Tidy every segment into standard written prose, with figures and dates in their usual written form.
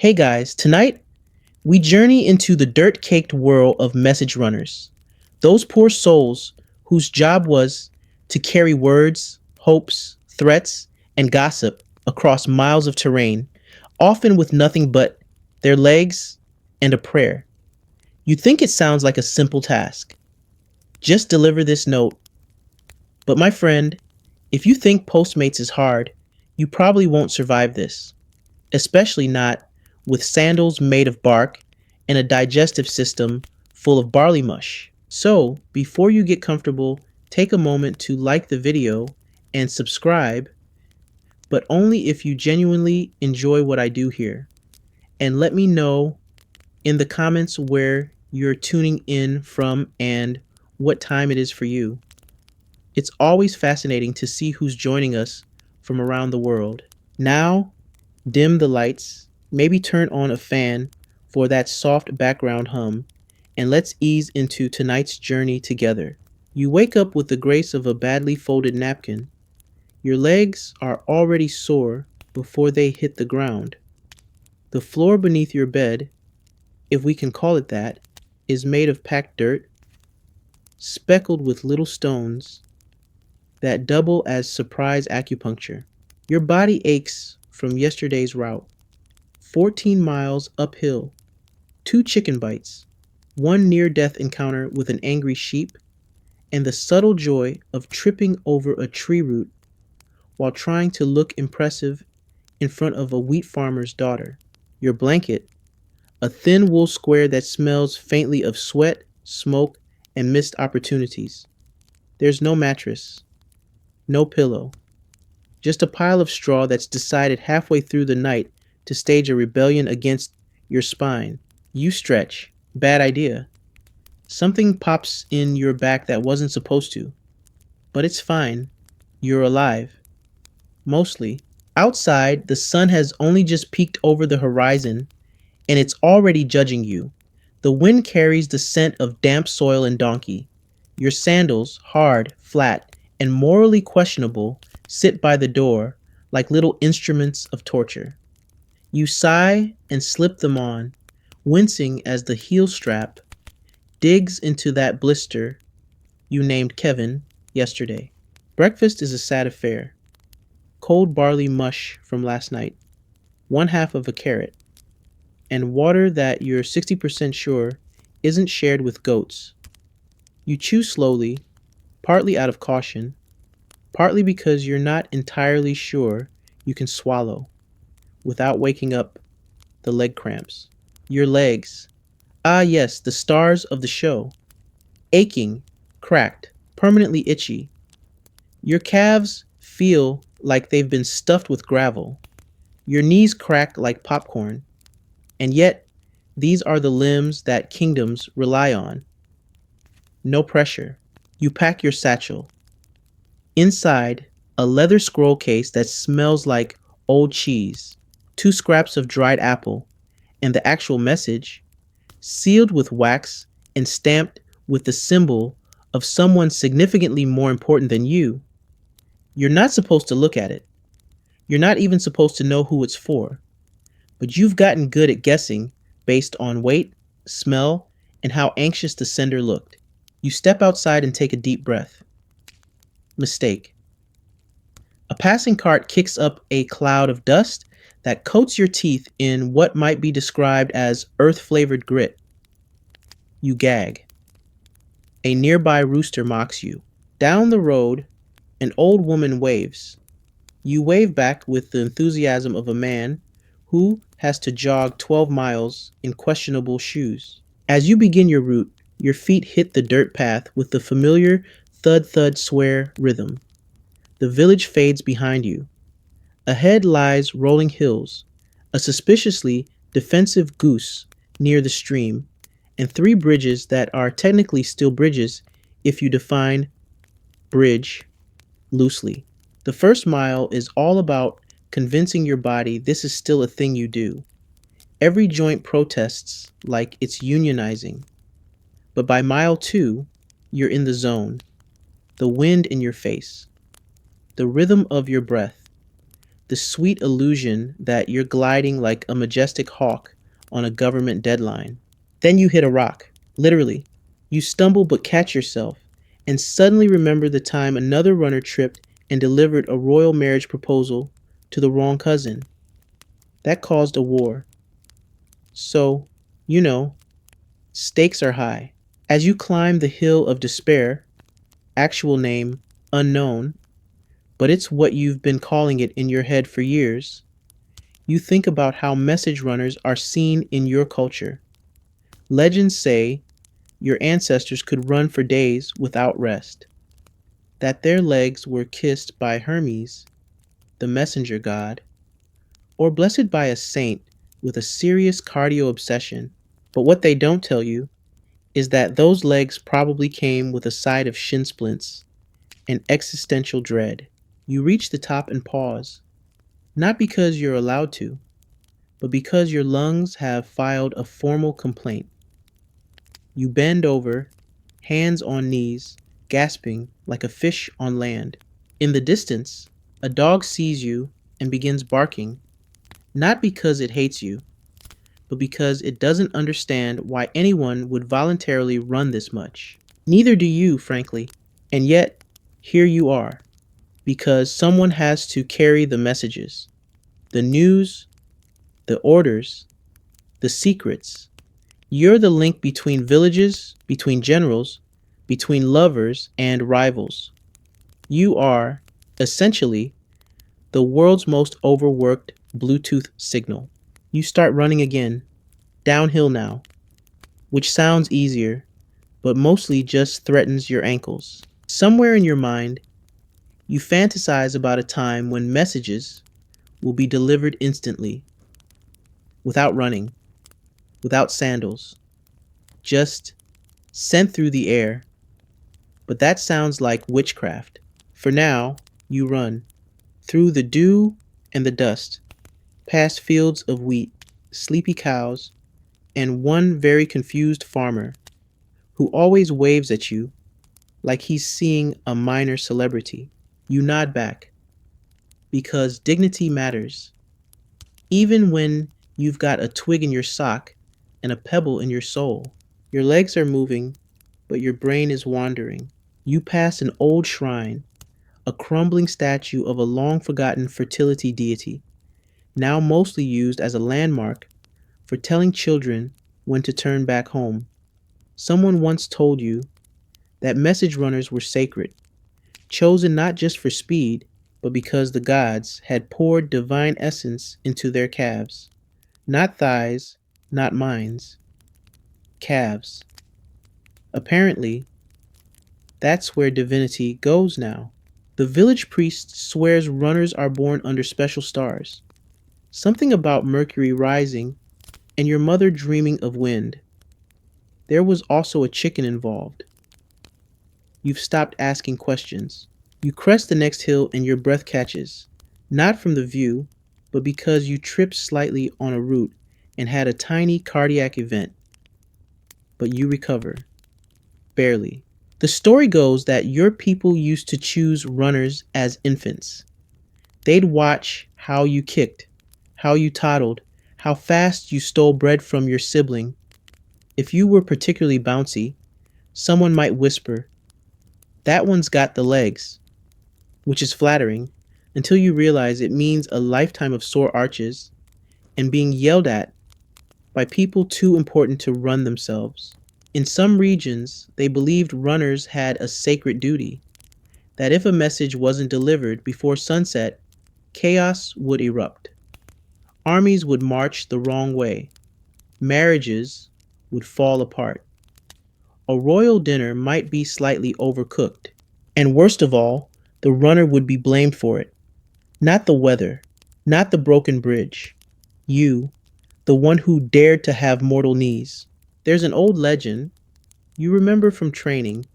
Hey guys, tonight we journey into the dirt caked world of message runners. Those poor souls whose job was to carry words, hopes, threats, and gossip across miles of terrain, often with nothing but their legs and a prayer. You think it sounds like a simple task. Just deliver this note. But my friend, if you think Postmates is hard, you probably won't survive this, especially not with sandals made of bark and a digestive system full of barley mush. So, before you get comfortable, take a moment to like the video and subscribe, but only if you genuinely enjoy what I do here. And let me know in the comments where you're tuning in from and what time it is for you. It's always fascinating to see who's joining us from around the world. Now, dim the lights, maybe turn on a fan for that soft background hum, and let's ease into tonight's journey together. You wake up with the grace of a badly folded napkin. Your legs are already sore before they hit the ground. The floor beneath your bed, if we can call it that, is made of packed dirt, speckled with little stones that double as surprise acupuncture. Your body aches from yesterday's route. 14 miles uphill, 2 chicken bites, one near death encounter with an angry sheep, and the subtle joy of tripping over a tree root while trying to look impressive in front of a wheat farmer's daughter. Your blanket, a thin wool square that smells faintly of sweat, smoke, and missed opportunities. There's no mattress, no pillow, just a pile of straw that's decided halfway through the night to stage a rebellion against your spine. You stretch. Bad idea. Something pops in your back that wasn't supposed to. But it's fine. You're alive. Mostly. Outside, the sun has only just peeked over the horizon and it's already judging you. The wind carries the scent of damp soil and donkey. Your sandals, hard, flat, and morally questionable, sit by the door like little instruments of torture. You sigh and slip them on, wincing as the heel strap digs into that blister you named Kevin yesterday. Breakfast is a sad affair. Cold barley mush from last night, one half of a carrot, and water that you're 60% sure isn't shared with goats. You chew slowly, partly out of caution, partly because you're not entirely sure you can swallow without waking up the leg cramps. Your legs. Ah, yes, the stars of the show. Aching, cracked, permanently itchy. Your calves feel like they've been stuffed with gravel. Your knees crack like popcorn. And yet, these are the limbs that kingdoms rely on. No pressure. You pack your satchel. Inside, a leather scroll case that smells like old cheese, 2 scraps of dried apple, and the actual message, sealed with wax and stamped with the symbol of someone significantly more important than you. You're not supposed to look at it. You're not even supposed to know who it's for. But you've gotten good at guessing based on weight, smell, and how anxious the sender looked. You step outside and take a deep breath. Mistake. A passing cart kicks up a cloud of dust that coats your teeth in what might be described as earth-flavored grit. You gag. A nearby rooster mocks you. Down the road, an old woman waves. You wave back with the enthusiasm of a man who has to jog 12 miles in questionable shoes. As you begin your route, your feet hit the dirt path with the familiar thud-thud-swear rhythm. The village fades behind you. Ahead lies rolling hills, a suspiciously defensive goose near the stream, and 3 bridges that are technically still bridges if you define bridge loosely. The first mile is all about convincing your body this is still a thing you do. Every joint protests like it's unionizing. But by mile 2, you're in the zone. The wind in your face. The rhythm of your breath. the sweet illusion that you're gliding like a majestic hawk on a government deadline. Then you hit a rock, literally. You stumble but catch yourself, and suddenly remember the time another runner tripped and delivered a royal marriage proposal to the wrong cousin. That caused a war. So, you know, stakes are high. As you climb the hill of despair, actual name unknown, but it's what you've been calling it in your head for years, you think about how message runners are seen in your culture. Legends say your ancestors could run for days without rest, that their legs were kissed by Hermes, the messenger god, or blessed by a saint with a serious cardio obsession. But what they don't tell you is that those legs probably came with a side of shin splints and existential dread. You reach the top and pause, not because you're allowed to, but because your lungs have filed a formal complaint. You bend over, hands on knees, gasping like a fish on land. In the distance, a dog sees you and begins barking, not because it hates you, but because it doesn't understand why anyone would voluntarily run this much. Neither do you, frankly. And yet, here you are, because someone has to carry the messages, the news, the orders, the secrets. You're the link between villages, between generals, between lovers and rivals. You are, essentially, the world's most overworked Bluetooth signal. You start running again, downhill now, which sounds easier, but mostly just threatens your ankles. Somewhere in your mind, you fantasize about a time when messages will be delivered instantly, without running, without sandals, just sent through the air. But that sounds like witchcraft. For now, you run through the dew and the dust, past fields of wheat, sleepy cows, and one very confused farmer who always waves at you like he's seeing a minor celebrity. You nod back because dignity matters, even when you've got a twig in your sock and a pebble in your soul. Your legs are moving, but your brain is wandering. You pass an old shrine, a crumbling statue of a long-forgotten fertility deity, now mostly used as a landmark for telling children when to turn back home. Someone once told you that message runners were sacred, chosen not just for speed, but because the gods had poured divine essence into their calves. Not thighs, not minds, calves. Apparently, that's where divinity goes now. The village priest swears runners are born under special stars. Something about Mercury rising and your mother dreaming of wind. There was also a chicken involved. You've stopped asking questions. You crest the next hill and your breath catches, not from the view, but because you tripped slightly on a root and had a tiny cardiac event. But you recover. Barely. The story goes that your people used to choose runners as infants. They'd watch how you kicked, how you toddled, how fast you stole bread from your sibling. If you were particularly bouncy, someone might whisper, "That one's got the legs," which is flattering until you realize it means a lifetime of sore arches and being yelled at by people too important to run themselves. In some regions, they believed runners had a sacred duty, that if a message wasn't delivered before sunset, chaos would erupt. Armies would march the wrong way. Marriages would fall apart. A royal dinner might be slightly overcooked. And worst of all, the runner would be blamed for it. Not the weather, not the broken bridge. You, the one who dared to have mortal knees. There's an old legend you remember from training,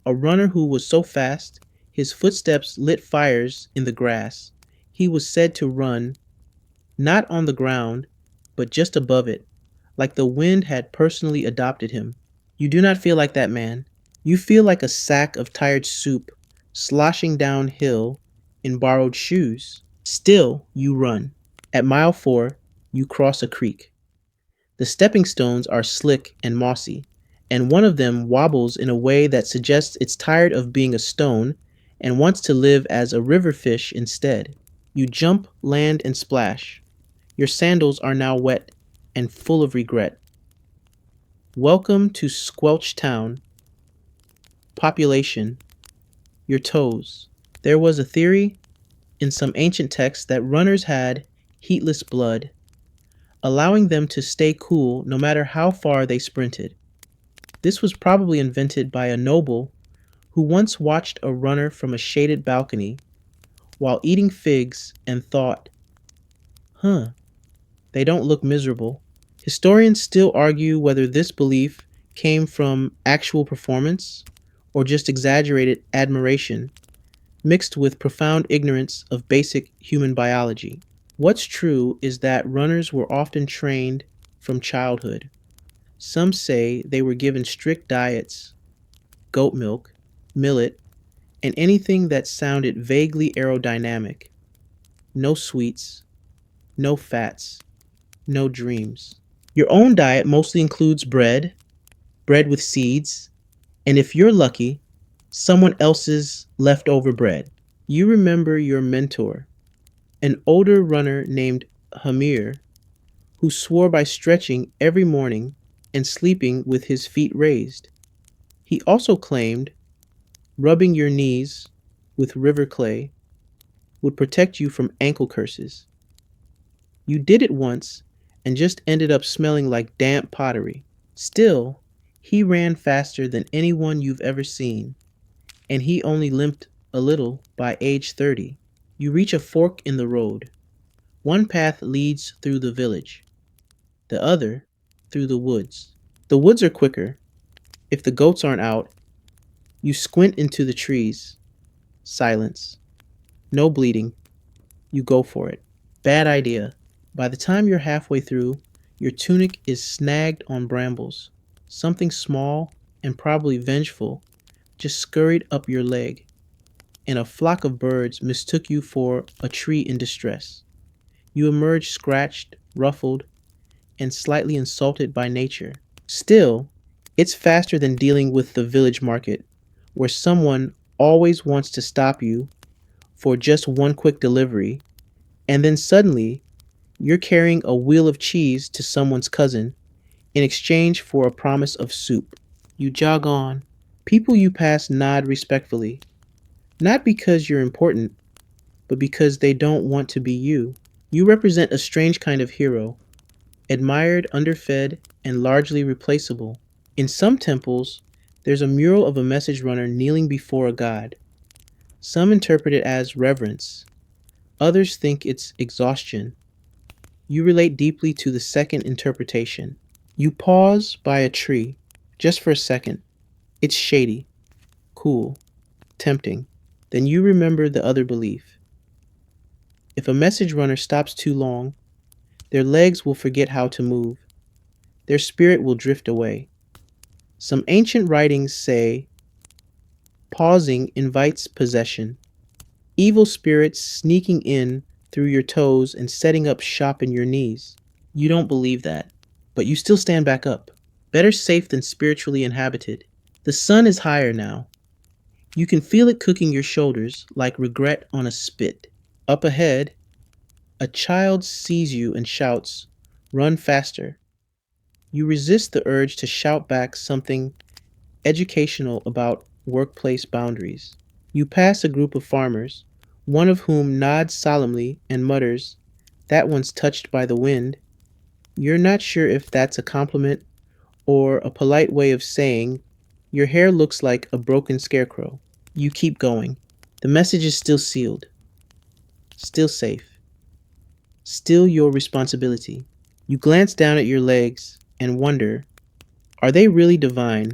a runner who was so fast his footsteps lit fires in the grass. He was said to run, not on the ground, but just above it, like the wind had personally adopted him. You do not feel like that man. You feel like a sack of tired soup sloshing downhill in borrowed shoes. Still, you run. At mile 4, you cross a creek. The stepping stones are slick and mossy, and one of them wobbles in a way that suggests it's tired of being a stone and wants to live as a river fish instead. You jump, land, and splash. Your sandals are now wet and full of regret. Welcome to Squelch Town. Population, your toes. There was a theory in some ancient texts that runners had heatless blood, allowing them to stay cool no matter how far they sprinted. This was probably invented by a noble who once watched a runner from a shaded balcony while eating figs and thought, huh, they don't look miserable. Historians still argue whether this belief came from actual performance or just exaggerated admiration mixed with profound ignorance of basic human biology. What's true is that runners were often trained from childhood. Some say they were given strict diets, goat milk, millet, and anything that sounded vaguely aerodynamic. No sweets, no fats, no dreams. Your own diet mostly includes bread, bread with seeds, and if you're lucky, someone else's leftover bread. You remember your mentor, an older runner named Hamir, who swore by stretching every morning and sleeping with his feet raised. He also claimed rubbing your knees with river clay would protect you from ankle curses. You did it once and just ended up smelling like damp pottery. Still, he ran faster than anyone you've ever seen, and he only limped a little by age 30. You reach a fork in the road. One path leads through the village, the other through the woods. The woods are quicker. If the goats aren't out, you squint into the trees. Silence. No bleeding. You go for it. Bad idea. By the time you're halfway through, your tunic is snagged on brambles. Something small and probably vengeful just scurried up your leg, and a flock of birds mistook you for a tree in distress. You emerge scratched, ruffled, and slightly insulted by nature. Still, it's faster than dealing with the village market, where someone always wants to stop you for just one quick delivery, and then suddenly you're carrying a wheel of cheese to someone's cousin in exchange for a promise of soup. You jog on. People you pass nod respectfully, not because you're important, but because they don't want to be you. You represent a strange kind of hero, admired, underfed, and largely replaceable. In some temples, there's a mural of a message runner kneeling before a god. Some interpret it as reverence. Others think it's exhaustion. You relate deeply to the second interpretation. You pause by a tree, just for a second. It's shady, cool, tempting. Then you remember the other belief. If a message runner stops too long, their legs will forget how to move. Their spirit will drift away. Some ancient writings say pausing invites possession, evil spirits sneaking in through your toes and setting up shop in your knees. You don't believe that, but you still stand back up. Better safe than spiritually inhabited. The sun is higher now. You can feel it cooking your shoulders like regret on a spit. Up ahead, a child sees you and shouts, "Run faster." You resist the urge to shout back something educational about workplace boundaries. You pass a group of farmers, one of whom nods solemnly and mutters, "That one's touched by the wind." You're not sure if that's a compliment or a polite way of saying, "Your hair looks like a broken scarecrow." You keep going. The message is still sealed, still safe, still your responsibility. You glance down at your legs and wonder, are they really divine,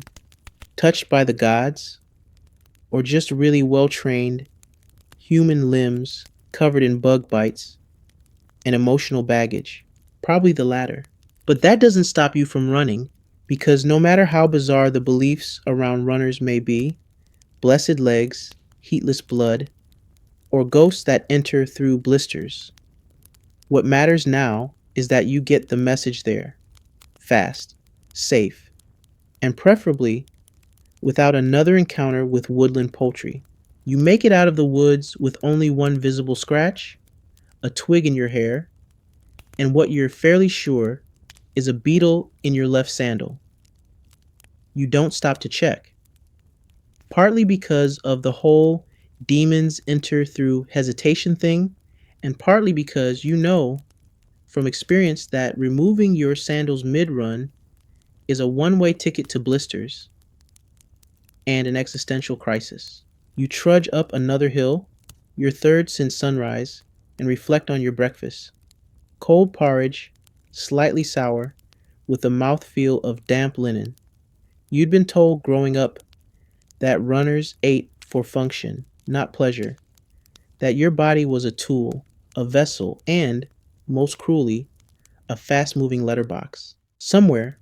touched by the gods, or just really well-trained human limbs covered in bug bites and emotional baggage? Probably the latter. But that doesn't stop you from running, because no matter how bizarre the beliefs around runners may be, blessed legs, heatless blood, or ghosts that enter through blisters. What matters now is that you get the message there, fast, safe, and preferably without another encounter with woodland poultry. You make it out of the woods with only one visible scratch, a twig in your hair, and what you're fairly sure is a beetle in your left sandal. You don't stop to check, partly because of the whole demons enter through hesitation thing, and partly because you know from experience that removing your sandals mid run is a one way ticket to blisters and an existential crisis. You trudge up another hill, your third since sunrise, and reflect on your breakfast. Cold porridge, slightly sour, with a mouthfeel of damp linen. You'd been told growing up that runners ate for function, not pleasure, that your body was a tool, a vessel, and, most cruelly, a fast moving letterbox. Somewhere,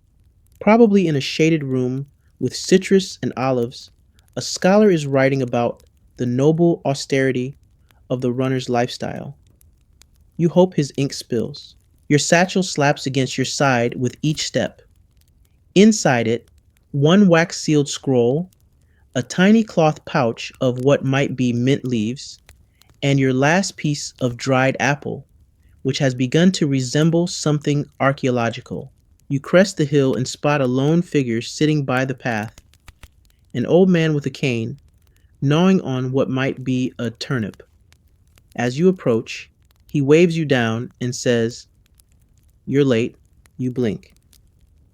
probably in a shaded room with citrus and olives, a scholar is writing about the noble austerity of the runner's lifestyle. You hope his ink spills. Your satchel slaps against your side with each step. Inside it, one wax sealed scroll, a tiny cloth pouch of what might be mint leaves, and your last piece of dried apple, which has begun to resemble something archaeological. You crest the hill and spot a lone figure sitting by the path, an old man with a cane, gnawing on what might be a turnip. As you approach, he waves you down and says, "You're late." You blink.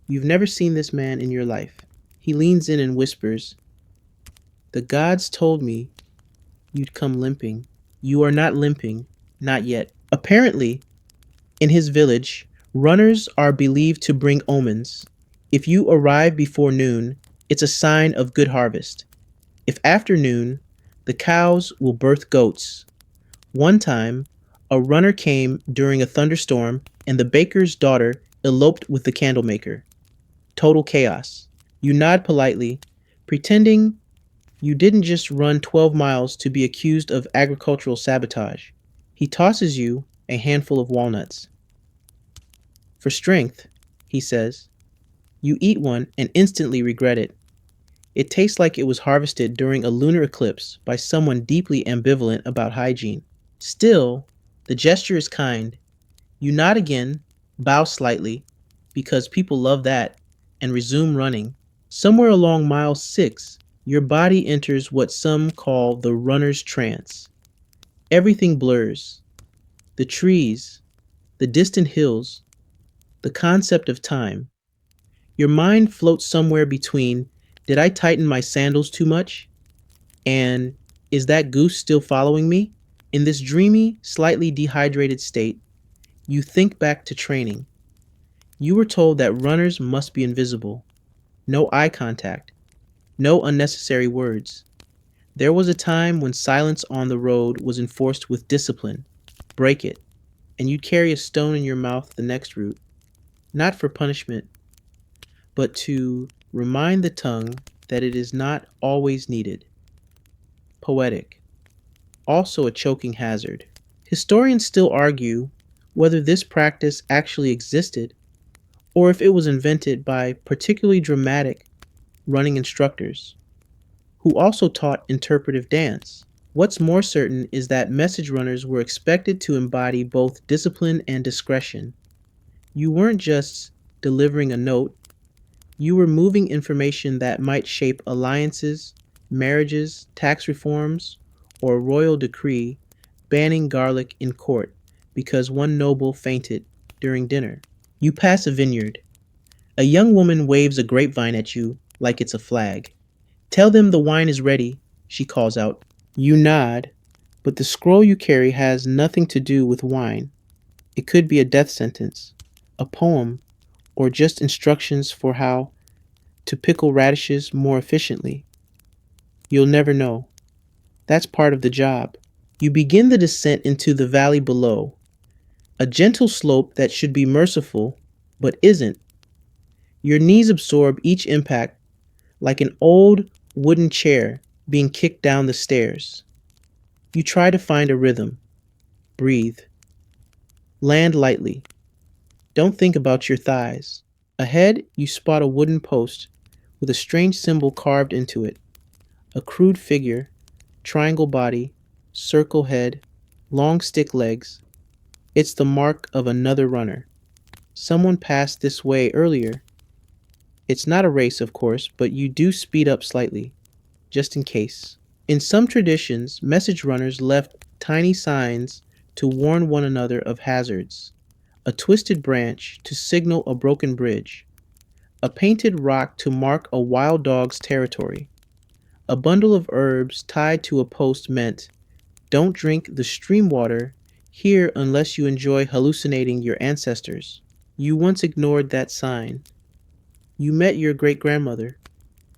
You've never seen this man in your life. He leans in and whispers, "The gods told me you'd come limping. You are not limping, not yet." Apparently, in his village, runners are believed to bring omens. If you arrive before noon, it's a sign of good harvest. If after noon, the cows will birth goats. One time, a runner came during a thunderstorm and the baker's daughter eloped with the candlemaker. Total chaos. You nod politely, pretending you didn't just run 12 miles to be accused of agricultural sabotage. He tosses you a handful of walnuts. "For strength," he says. You eat one and instantly regret it. It tastes like it was harvested during a lunar eclipse by someone deeply ambivalent about hygiene. Still, the gesture is kind. You nod again, bow slightly, because people love that, and resume running. Somewhere along mile 6, your body enters what some call the runner's trance. Everything blurs. The trees, the distant hills, the concept of time. Your mind floats somewhere between, "Did I tighten my sandals too much?" and "Is that goose still following me?" In this dreamy, slightly dehydrated state, you think back to training. You were told that runners must be invisible. No eye contact. No unnecessary words. There was a time when silence on the road was enforced with discipline. Break it, and you'd carry a stone in your mouth the next route. Not for punishment, but to remind the tongue that it is not always needed. Poetic. Also a choking hazard. Historians still argue whether this practice actually existed or if it was invented by particularly dramatic running instructors who also taught interpretive dance. What's more certain is that message runners were expected to embody both discipline and discretion. You weren't just delivering a note, you were moving information that might shape alliances, marriages, tax reforms, or a royal decree banning garlic in court because one noble fainted during dinner. You pass a vineyard. A young woman waves a grapevine at you like it's a flag. "Tell them the wine is ready," she calls out. You nod, but the scroll you carry has nothing to do with wine. It could be a death sentence, a poem, or just instructions for how to pickle radishes more efficiently. You'll never know. That's part of the job. You begin the descent into the valley below, a gentle slope that should be merciful, but isn't. Your knees absorb each impact like an old wooden chair being kicked down the stairs. You try to find a rhythm. Breathe. Land lightly. Don't think about your thighs. Ahead, you spot a wooden post with a strange symbol carved into it. A crude figure, triangle body, circle head, long stick legs. It's the mark of another runner. Someone passed this way earlier. It's not a race, of course, but you do speed up slightly, just in case. In some traditions, message runners left tiny signs to warn one another of hazards. A twisted branch to signal a broken bridge. A painted rock to mark a wild dog's territory. A bundle of herbs tied to a post meant, don't drink the stream water here unless you enjoy hallucinating your ancestors. You once ignored that sign. You met your great grandmother.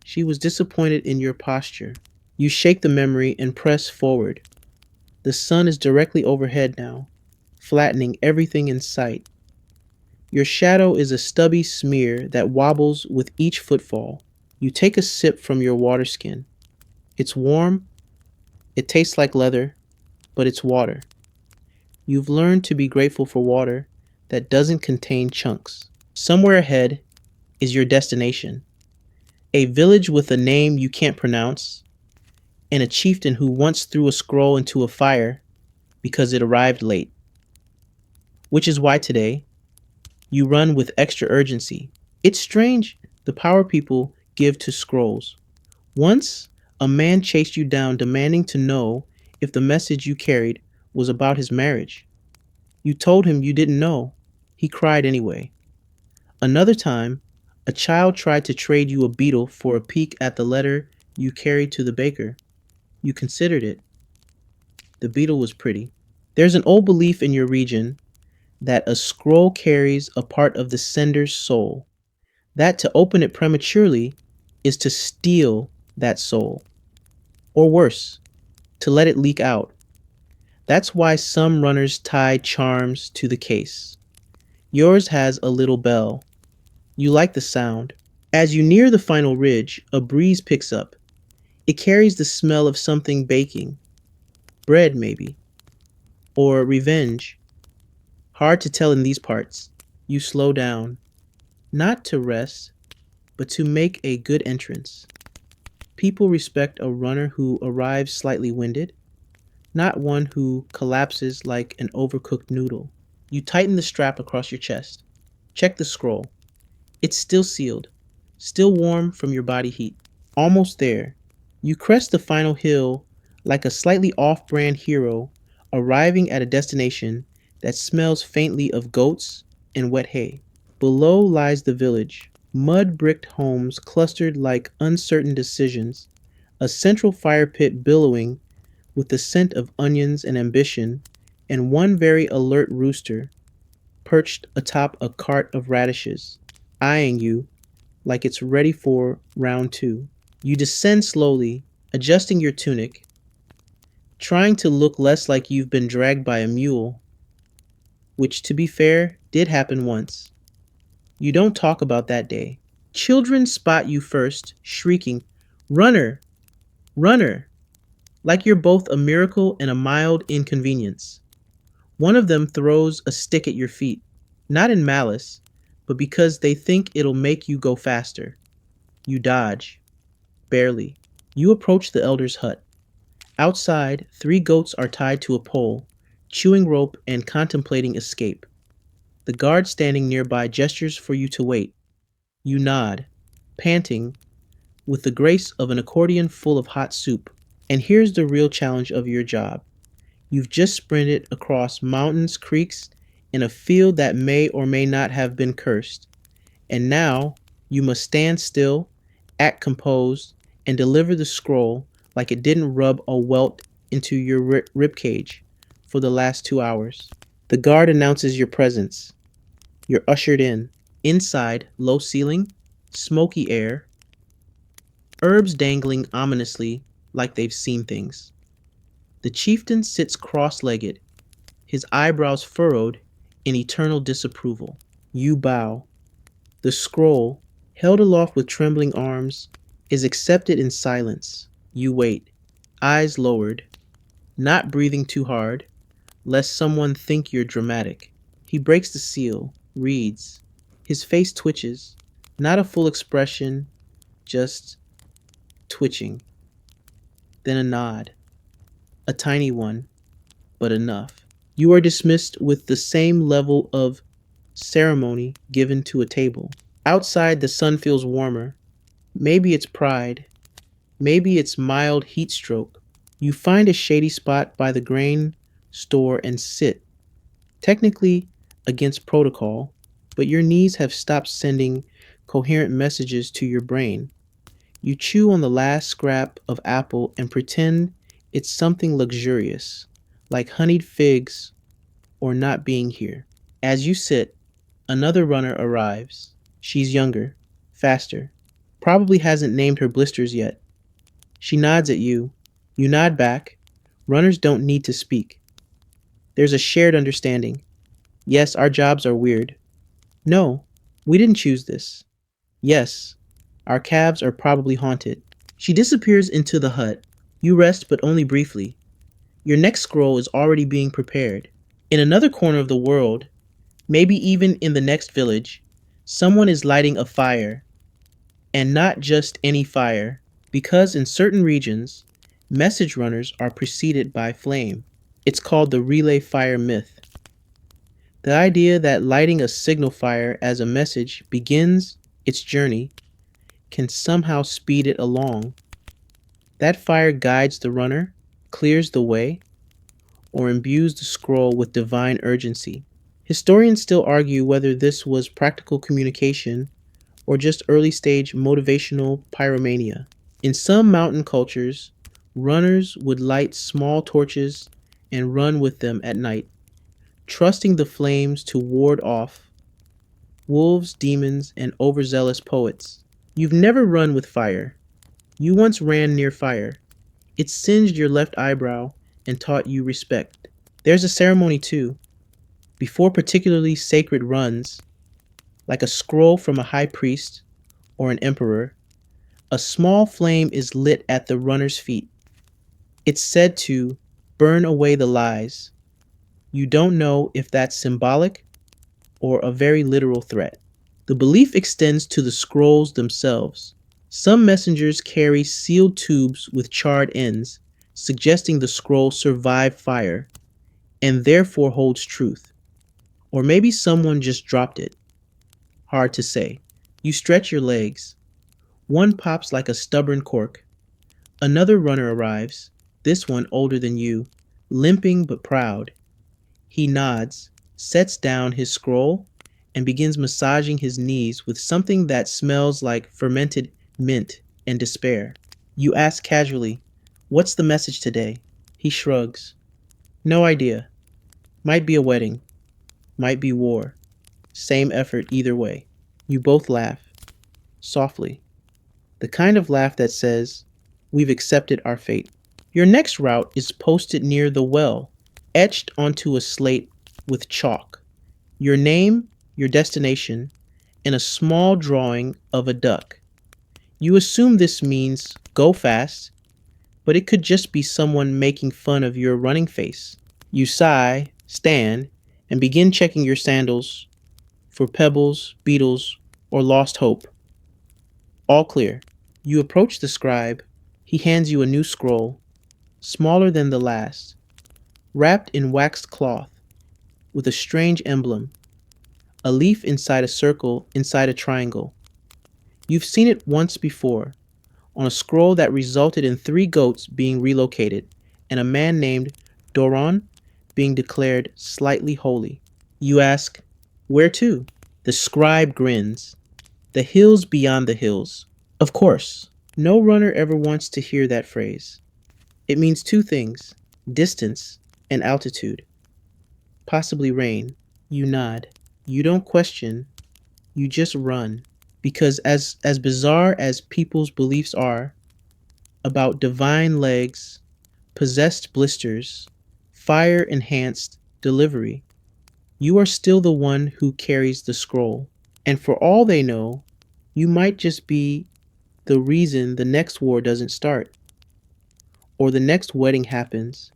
She was disappointed in your posture. You shake the memory and press forward. The sun is directly overhead now, flattening everything in sight. Your shadow is a stubby smear that wobbles with each footfall. You take a sip from your water skin. It's warm, it tastes like leather, but it's water. You've learned to be grateful for water that doesn't contain chunks. Somewhere ahead is your destination, a village with a name you can't pronounce, and a chieftain who once threw a scroll into a fire because it arrived late. Which is why today, you run with extra urgency. It's strange the power people give to scrolls. Once, a man chased you down demanding to know if the message you carried was about his marriage. You told him you didn't know. He cried anyway. Another time, a child tried to trade you a beetle for a peek at the letter you carried to the baker. You considered it. The beetle was pretty. There's an old belief in your region that a scroll carries a part of the sender's soul, that to open it prematurely is to steal that soul. Or worse, to let it leak out. That's why some runners tie charms to the case. Yours has a little bell. You like the sound. As you near the final ridge, a breeze picks up. It carries the smell of something baking. Bread, maybe. Or revenge. Hard to tell in these parts. You slow down. Not to rest, but to make a good entrance. People respect a runner who arrives slightly winded, not one who collapses like an overcooked noodle. You tighten the strap across your chest. Check the scroll. It's still sealed, still warm from your body heat. Almost there. You crest the final hill like a slightly off-brand hero arriving at a destination that smells faintly of goats and wet hay. Below lies the village, mud-bricked homes clustered like uncertain decisions, a central fire pit billowing with the scent of onions and ambition, and one very alert rooster perched atop a cart of radishes, eyeing you like it's ready for round two. You descend slowly, adjusting your tunic, trying to look less like you've been dragged by a mule, which, to be fair, did happen once. You don't talk about that day. Children spot you first, shrieking, "Runner! Runner!" like you're both a miracle and a mild inconvenience. One of them throws a stick at your feet, not in malice, but because they think it'll make you go faster. You dodge. Barely. You approach the elder's hut. Outside, 3 goats are tied to a pole, chewing rope and contemplating escape. The guard standing nearby gestures for you to wait. You nod, panting, with the grace of an accordion full of hot soup. And here's the real challenge of your job. You've just sprinted across mountains, creeks, in a field that may or may not have been cursed. And now you must stand still, act composed, and deliver the scroll like it didn't rub a welt into your ribcage for the last 2 hours. The guard announces your presence. You're ushered in. Inside, low ceiling, smoky air, herbs dangling ominously like they've seen things. The chieftain sits cross-legged, his eyebrows furrowed in eternal disapproval. You bow. The scroll, held aloft with trembling arms, is accepted in silence. You wait, eyes lowered. not breathing too hard, lest someone think you're dramatic. He breaks the seal, reads. His face twitches, not a full expression, just twitching. Then a nod, a tiny one, but enough. You are dismissed with the same level of ceremony given to a table. Outside, the sun feels warmer. Maybe it's pride. Maybe it's mild heat stroke. You find a shady spot by the grain store and sit, technically against protocol, but your knees have stopped sending coherent messages to your brain. You chew on the last scrap of apple and pretend it's something luxurious, like honeyed figs or not being here. As you sit, another runner arrives. She's younger, faster, probably hasn't named her blisters yet. She nods at you. You nod back. Runners don't need to speak. There's a shared understanding. Yes, our jobs are weird. No, we didn't choose this. Yes, our calves are probably haunted. She disappears into the hut. You rest, but only briefly. Your next scroll is already being prepared. In another corner of the world, maybe even in the next village, someone is lighting a fire. And not just any fire, because in certain regions, message runners are preceded by flame. It's called the relay fire myth. The idea that lighting a signal fire as a message begins its journey can somehow speed it along. That fire guides the runner, clears the way, or imbues the scroll with divine urgency. Historians still argue whether this was practical communication or just early stage motivational pyromania. In some mountain cultures, runners would light small torches and run with them at night, trusting the flames to ward off wolves, demons, and overzealous poets. You've never run with fire. You once ran near fire. It singed your left eyebrow and taught you respect. There's a ceremony too. Before particularly sacred runs, like a scroll from a high priest or an emperor, a small flame is lit at the runner's feet. It's said to burn away the lies. You don't know if that's symbolic or a very literal threat. The belief extends to the scrolls themselves. Some messengers carry sealed tubes with charred ends, suggesting the scroll survived fire and therefore holds truth. Or maybe someone just dropped it. Hard to say. You stretch your legs. One pops like a stubborn cork. Another runner arrives, this one older than you, limping but proud. He nods, sets down his scroll, and begins massaging his knees with something that smells like fermented mint and despair. You ask casually, "What's the message today?" He shrugs. "No idea. Might be a wedding. Might be war. Same effort either way." You both laugh. Softly. The kind of laugh that says, "We've accepted our fate." Your next route is posted near the well, etched onto a slate with chalk. Your name, your destination, and a small drawing of a duck. You assume this means go fast, but it could just be someone making fun of your running face. You sigh, stand, and begin checking your sandals for pebbles, beetles, or lost hope. All clear. You approach the scribe. He hands you a new scroll, smaller than the last, wrapped in waxed cloth, with a strange emblem, a leaf inside a circle inside a triangle. You've seen it once before, on a scroll that resulted in 3 goats being relocated and a man named Doron being declared slightly holy. You ask, "Where to?" The scribe grins. "The hills beyond the hills." Of course, no runner ever wants to hear that phrase. It means 2 things, distance and altitude. Possibly rain. You nod. You don't question, you just run. Because as bizarre as people's beliefs are about divine legs, possessed blisters, fire-enhanced delivery, you are still the one who carries the scroll. And for all they know, you might just be the reason the next war doesn't start, or the next wedding happens,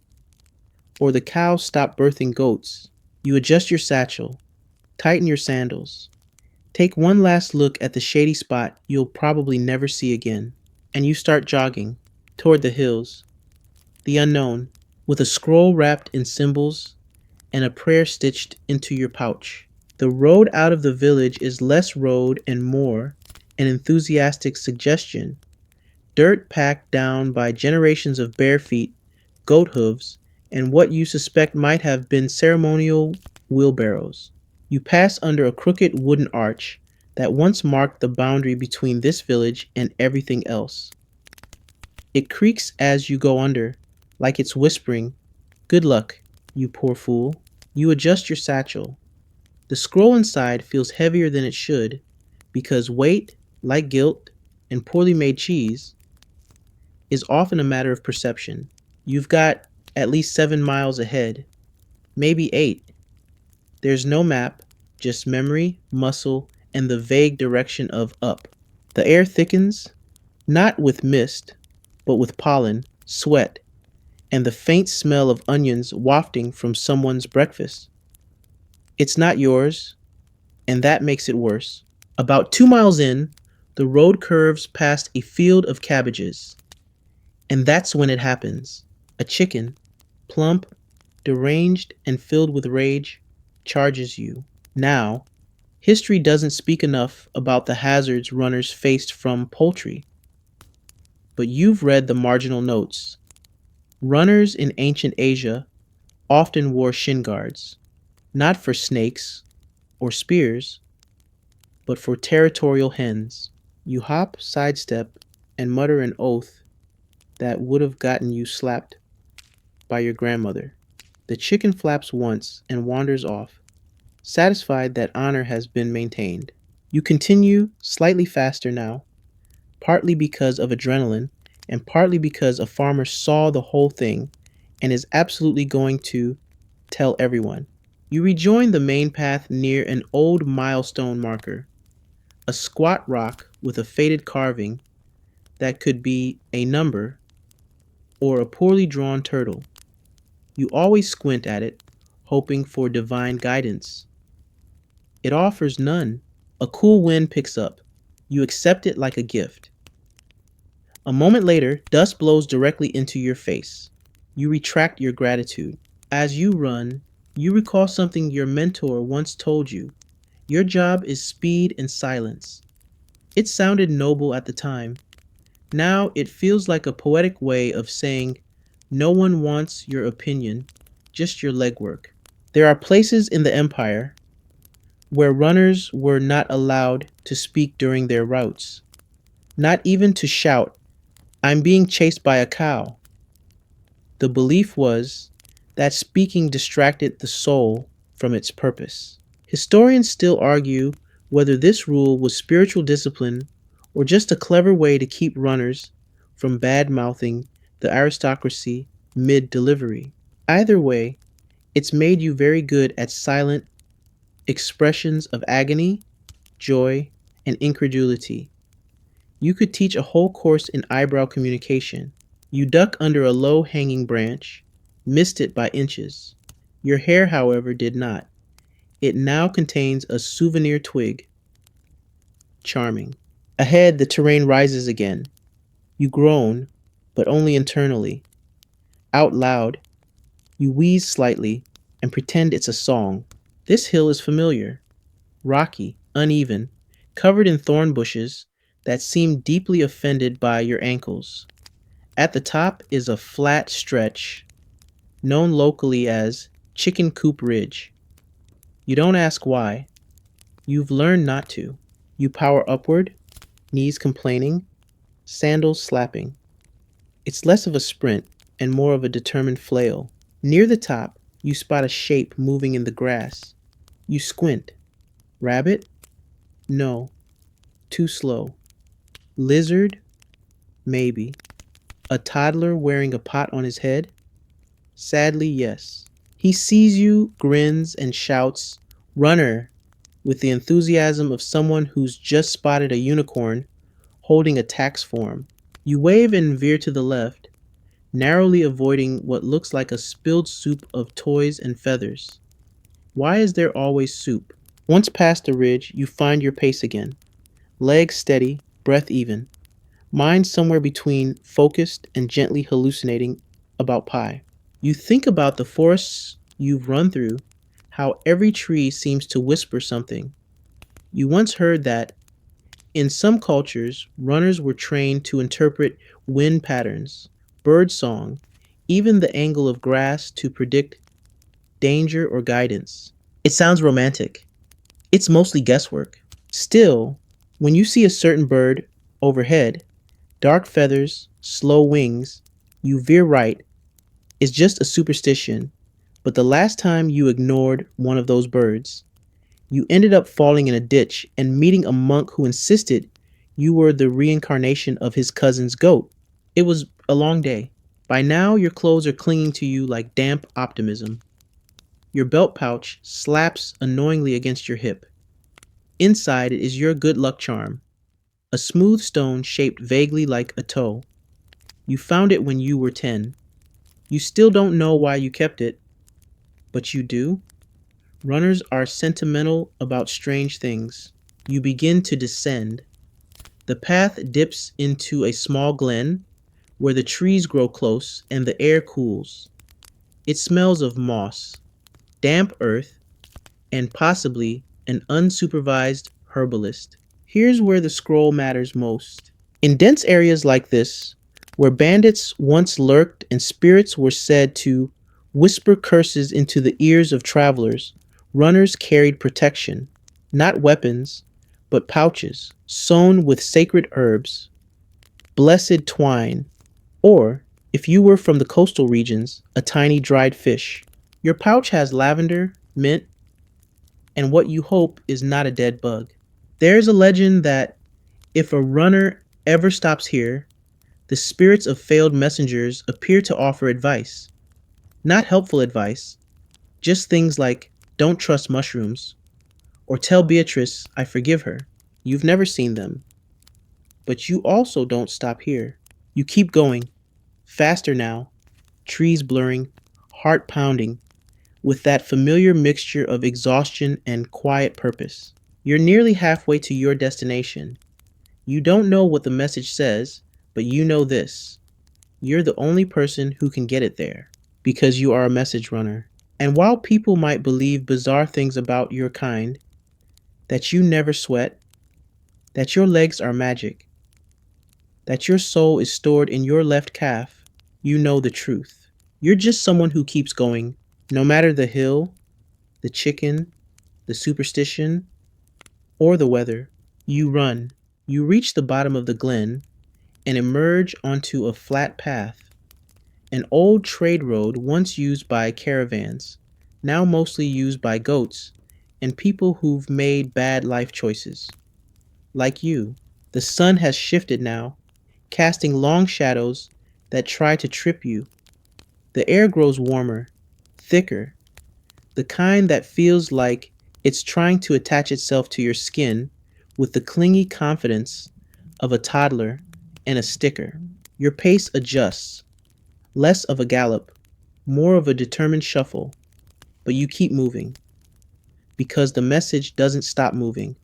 or the cows stop birthing goats. You adjust your satchel, tighten your sandals, take one last look at the shady spot you'll probably never see again, and you start jogging toward the hills, the unknown, with a scroll wrapped in symbols and a prayer stitched into your pouch. The road out of the village is less road and more an enthusiastic suggestion, dirt packed down by generations of bare feet, goat hooves, and what you suspect might have been ceremonial wheelbarrows. You pass under a crooked wooden arch that once marked the boundary between this village and everything else. It creaks as you go under, like it's whispering, "Good luck, you poor fool." You adjust your satchel. The scroll inside feels heavier than it should because weight, like guilt and poorly made cheese, is often a matter of perception. You've got at least 7 miles ahead, maybe 8. There's no map, just memory, muscle, and the vague direction of up. The air thickens, not with mist, but with pollen, sweat, and the faint smell of onions wafting from someone's breakfast. It's not yours, and that makes it worse. About 2 miles in, the road curves past a field of cabbages, and that's when it happens. A chicken, plump, deranged, and filled with rage, charges you. Now, history doesn't speak enough about the hazards runners faced from poultry, but you've read the marginal notes. Runners in ancient Asia often wore shin guards, not for snakes or spears, but for territorial hens. You hop, sidestep, and mutter an oath that would have gotten you slapped by your grandmother. The chicken flaps once and wanders off, satisfied that honor has been maintained. You continue slightly faster now, partly because of adrenaline and partly because a farmer saw the whole thing and is absolutely going to tell everyone. You rejoin the main path near an old milestone marker, a squat rock with a faded carving that could be a number or a poorly drawn turtle. You always squint at it, hoping for divine guidance. It offers none. A cool wind picks up. You accept it like a gift. A moment later, dust blows directly into your face. You retract your gratitude. As you run, you recall something your mentor once told you. Your job is speed and silence. It sounded noble at the time. Now it feels like a poetic way of saying, no one wants your opinion, just your legwork. There are places in the Empire where runners were not allowed to speak during their routes, not even to shout, "I'm being chased by a cow." The belief was that speaking distracted the soul from its purpose. Historians still argue whether this rule was spiritual discipline or just a clever way to keep runners from bad mouthing the aristocracy mid delivery. Either way, it's made you very good at silent expressions of agony, joy, and incredulity. You could teach a whole course in eyebrow communication. You duck under a low hanging branch, missed it by inches. Your hair, however, did not. It now contains a souvenir twig. Charming. Ahead, the terrain rises again. You groan, but only internally. Out loud, you wheeze slightly and pretend it's a song. This hill is familiar, rocky, uneven, covered in thorn bushes that seem deeply offended by your ankles. At the top is a flat stretch, known locally as Chicken Coop Ridge. You don't ask why. You've learned not to. You power upward, knees complaining, sandals slapping. It's less of a sprint and more of a determined flail. Near the top, you spot a shape moving in the grass. You squint. Rabbit? No. Too slow. Lizard? Maybe. A toddler wearing a pot on his head? Sadly, yes. He sees you, grins, and shouts, "Runner!" with the enthusiasm of someone who's just spotted a unicorn holding a tax form. You wave and veer to the left, narrowly avoiding what looks like a spilled soup of toys and feathers. Why is there always soup? Once past the ridge, you find your pace again. Legs steady, breath even. Mind somewhere between focused and gently hallucinating about pie. You think about the forests you've run through, how every tree seems to whisper something. You once heard that, in some cultures, runners were trained to interpret wind patterns, bird song, even the angle of grass to predict danger or guidance. It sounds romantic. It's mostly guesswork. Still, when you see a certain bird overhead, dark feathers, slow wings, you veer right, it's just a superstition. But the last time you ignored one of those birds, you ended up falling in a ditch and meeting a monk who insisted you were the reincarnation of his cousin's goat. It was a long day. By now, your clothes are clinging to you like damp optimism. Your belt pouch slaps annoyingly against your hip. Inside it is your good luck charm, a smooth stone shaped vaguely like a toe. You found it when you were 10. You still don't know why you kept it, but you do. Runners are sentimental about strange things. You begin to descend. The path dips into a small glen where the trees grow close and the air cools. It smells of moss, damp earth, and possibly an unsupervised herbalist. Here's where the scroll matters most. In dense areas like this, where bandits once lurked and spirits were said to whisper curses into the ears of travelers, runners carried protection, not weapons, but pouches sewn with sacred herbs, blessed twine, or, if you were from the coastal regions, a tiny dried fish. Your pouch has lavender, mint, and what you hope is not a dead bug. There's a legend that if a runner ever stops here, the spirits of failed messengers appear to offer advice. Not helpful advice, just things like don't trust mushrooms, or tell Beatrice I forgive her. You've never seen them, but you also don't stop here. You keep going, faster now, trees blurring, heart pounding, with that familiar mixture of exhaustion and quiet purpose. You're nearly halfway to your destination. You don't know what the message says, but you know this. You're the only person who can get it there, because you are a message runner. And while people might believe bizarre things about your kind, that you never sweat, that your legs are magic, that your soul is stored in your left calf, you know the truth. You're just someone who keeps going, no matter the hill, the chicken, the superstition, or the weather. You run. You reach the bottom of the glen and emerge onto a flat path, an old trade road once used by caravans, now mostly used by goats and people who've made bad life choices. Like you, the sun has shifted now, casting long shadows that try to trip you. The air grows warmer, thicker, the kind that feels like it's trying to attach itself to your skin with the clingy confidence of a toddler and a sticker. Your pace adjusts, less of a gallop, more of a determined shuffle, but you keep moving because the message doesn't stop moving,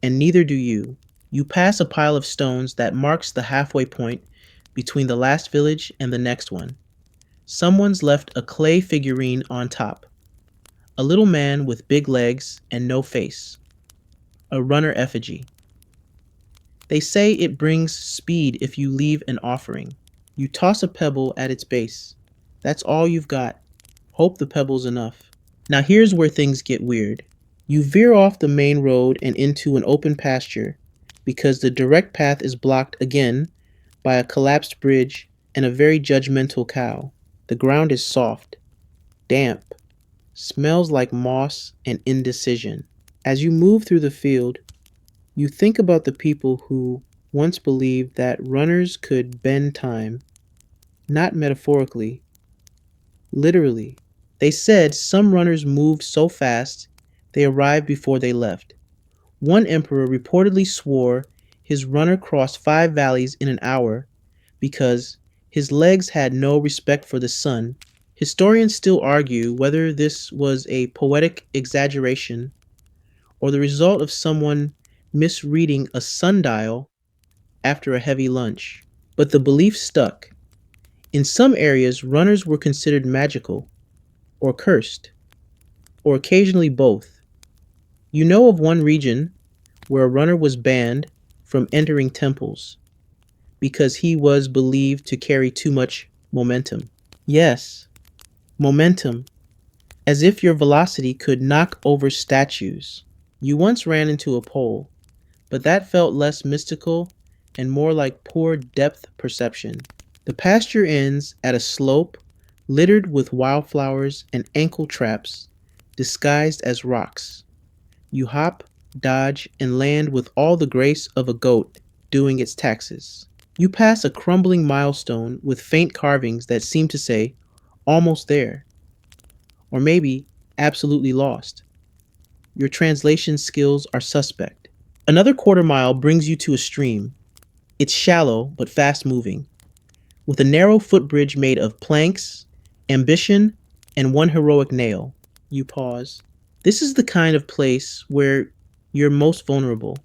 and neither do you. You pass a pile of stones that marks the halfway point between the last village and the next one. Someone's left a clay figurine on top, a little man with big legs and no face, a runner effigy. They say it brings speed if you leave an offering. You toss a pebble at its base. That's all you've got. Hope the pebble's enough. Now here's where things get weird. You veer off the main road and into an open pasture because the direct path is blocked again by a collapsed bridge and a very judgmental cow. The ground is soft, damp, smells like moss and indecision. As you move through the field, you think about the people who once believed that runners could bend time, not metaphorically, literally. They said some runners moved so fast they arrived before they left. One emperor reportedly swore his runner crossed 5 valleys in an hour because His legs had no respect for the sun. Historians still argue whether this was a poetic exaggeration or the result of someone misreading a sundial after a heavy lunch. But the belief stuck. In some areas, runners were considered magical or cursed, or occasionally both. You know of one region where a runner was banned from entering temples because he was believed to carry too much momentum. Yes, momentum, as if your velocity could knock over statues. You once ran into a pole, but that felt less mystical and more like poor depth perception. The pasture ends at a slope littered with wildflowers and ankle traps disguised as rocks. You hop, dodge, and land with all the grace of a goat doing its taxes. You pass a crumbling milestone with faint carvings that seem to say, almost there, or maybe absolutely lost. Your translation skills are suspect. Another quarter mile brings you to a stream. It's shallow but fast moving, with a narrow footbridge made of planks, ambition, and one heroic nail. You pause. This is the kind of place where you're most vulnerable.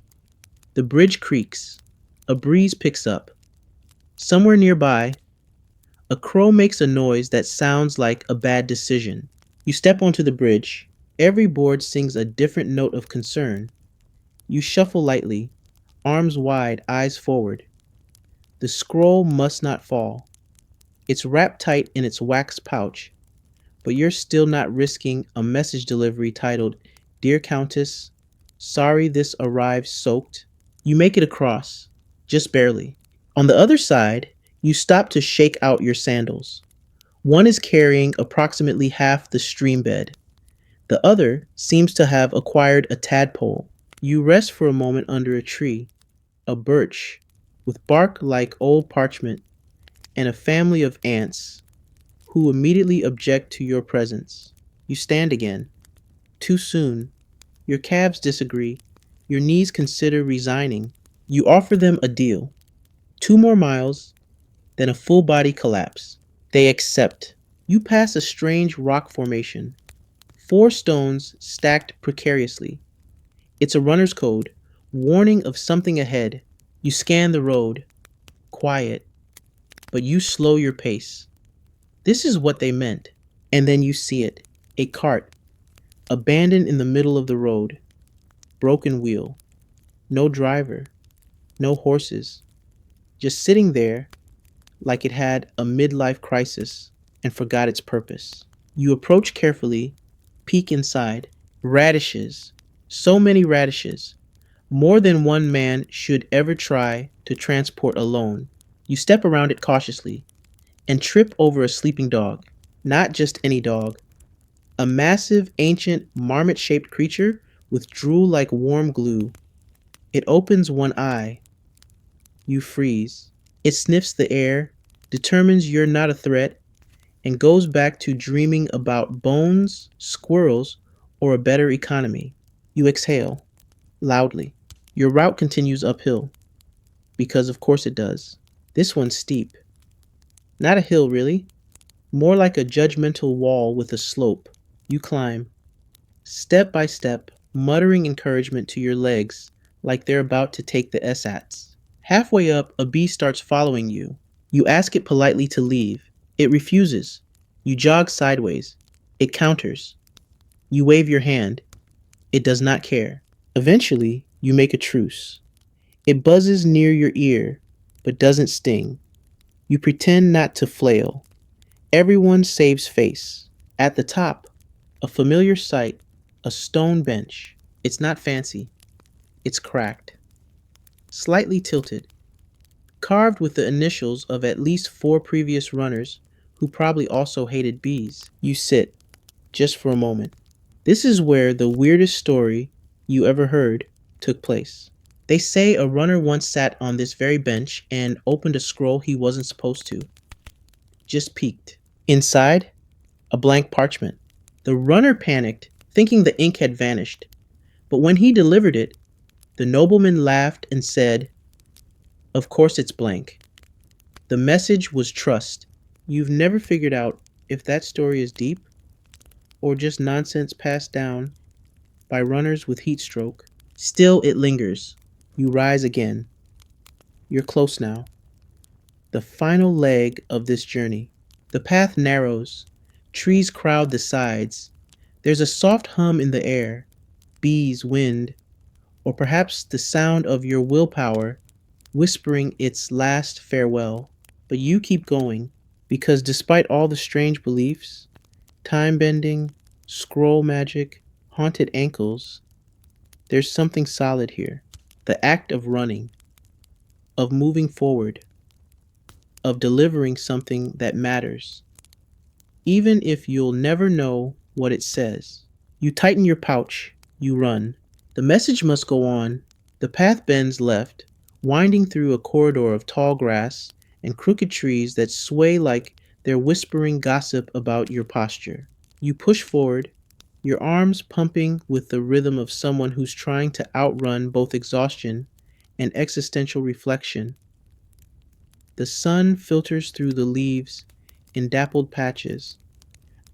The bridge creaks. A breeze picks up. Somewhere nearby, a crow makes a noise that sounds like a bad decision. You step onto the bridge. Every board sings a different note of concern. You shuffle lightly, arms wide, eyes forward. The scroll must not fall. It's wrapped tight in its wax pouch, but you're still not risking a message delivery titled, Dear Countess, sorry this arrived soaked. You make it across, just barely. On the other side, you stop to shake out your sandals. One is carrying approximately half the stream bed. The other seems to have acquired a tadpole. You rest for a moment under a tree, a birch, with bark like old parchment, and a family of ants who immediately object to your presence. You stand again. Too soon. Your calves disagree. Your knees consider resigning. You offer them a deal. 2 more miles, then a full body collapse. They accept. You pass a strange rock formation. 4 stones stacked precariously. It's a runner's code, warning of something ahead. You scan the road. Quiet. But you slow your pace. This is what they meant. And then you see it. A cart. Abandoned in the middle of the road. Broken wheel. No driver. No horses. Just sitting there like it had a midlife crisis and forgot its purpose. You approach carefully, peek inside. Radishes. So many radishes. More than one man should ever try to transport alone. You step around it cautiously and trip over a sleeping dog. Not just any dog. A massive, ancient, marmot-shaped creature with drool like warm glue. It opens one eye. You freeze. It sniffs the air, determines you're not a threat, and goes back to dreaming about bones, squirrels, or a better economy. You exhale, loudly. Your route continues uphill, because of course it does. This one's steep. Not a hill, really. More like a judgmental wall with a slope. You climb, step by step, muttering encouragement to your legs like they're about to take the SATs. Halfway up, a bee starts following you. You ask it politely to leave. It refuses. You jog sideways. It counters. You wave your hand. It does not care. Eventually, you make a truce. It buzzes near your ear, but doesn't sting. You pretend not to flail. Everyone saves face. At the top, a familiar sight, a stone bench. It's not fancy. It's cracked. Slightly tilted. Carved with the initials of at least 4 previous runners who probably also hated bees. You sit, just for a moment. This is where the weirdest story you ever heard took place. They say a runner once sat on this very bench and opened a scroll he wasn't supposed to. Just peeked. Inside, a blank parchment. The runner panicked, thinking the ink had vanished. But when he delivered it, the nobleman laughed and said, Of course it's blank. The message was trust. You've never figured out if that story is deep or just nonsense passed down by runners with heat stroke. Still, it lingers. You rise again. You're close now. The final leg of this journey. The path narrows. Trees crowd the sides. There's a soft hum in the air. Bees, wind, or perhaps the sound of your willpower whispering its last farewell. But you keep going, because despite all the strange beliefs, time bending, scroll magic, haunted ankles, there's something solid here. The act of running, of moving forward, of delivering something that matters, even if you'll never know what it says. You tighten your pouch, you run. The message must go on. The path bends left, winding through a corridor of tall grass and crooked trees that sway like they're whispering gossip about your posture. You push forward, your arms pumping with the rhythm of someone who's trying to outrun both exhaustion and existential reflection. The sun filters through the leaves in dappled patches,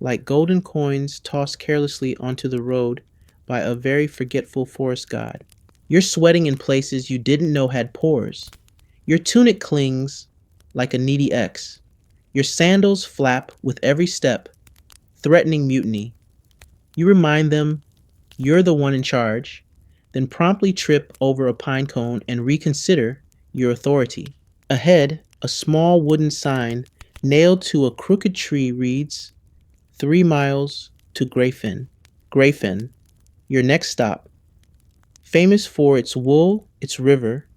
like golden coins tossed carelessly onto the road by a very forgetful forest god. You're sweating in places you didn't know had pores. Your tunic clings like a needy ex. Your sandals flap with every step, threatening mutiny. You remind them you're the one in charge, then promptly trip over a pine cone and reconsider your authority. Ahead, a small wooden sign nailed to a crooked tree reads, 3 miles to Grayfen. Grayfen, your next stop. Famous for its wool, its river,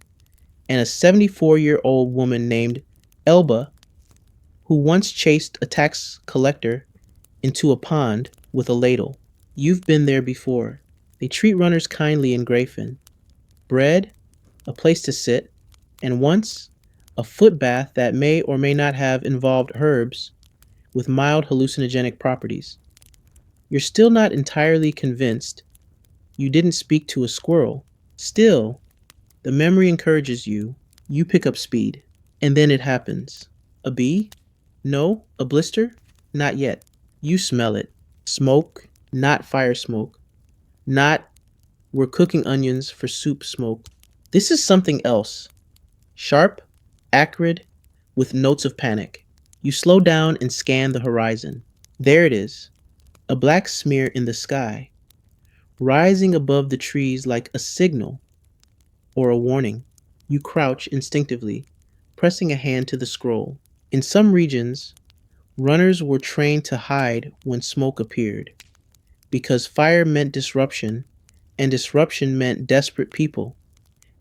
and a 74-year-old woman named Elba, who once chased a tax collector into a pond with a ladle. You've been there before. They treat runners kindly in Grayfen. Bread, a place to sit, and once, a foot bath that may or may not have involved herbs with mild hallucinogenic properties. You're still not entirely convinced you didn't speak to a squirrel. Still, the memory encourages you. You pick up speed. And then it happens. A bee? No. A blister? Not yet. You smell it. Smoke, not fire smoke. Not we're cooking onions for soup smoke. This is something else. Sharp, acrid, with notes of panic. You slow down and scan the horizon. There it is. A black smear in the sky, rising above the trees like a signal or a warning. You crouch instinctively, pressing a hand to the scroll. In some regions, runners were trained to hide when smoke appeared, because fire meant disruption, and disruption meant desperate people.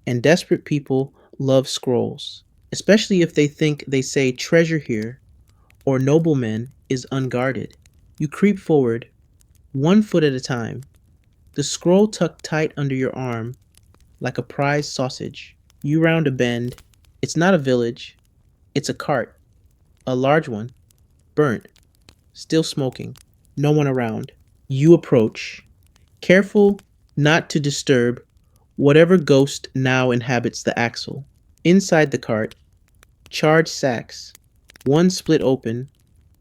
And desperate people love scrolls, especially if they think they say treasure here or nobleman is unguarded. You creep forward, 1 foot at a time, the scroll tucked tight under your arm like a prized sausage. You round a bend. It's not a village. It's a cart. A large one. Burnt. Still smoking. No one around. You approach, careful not to disturb whatever ghost now inhabits the axle. Inside the cart, charred sacks, one split open,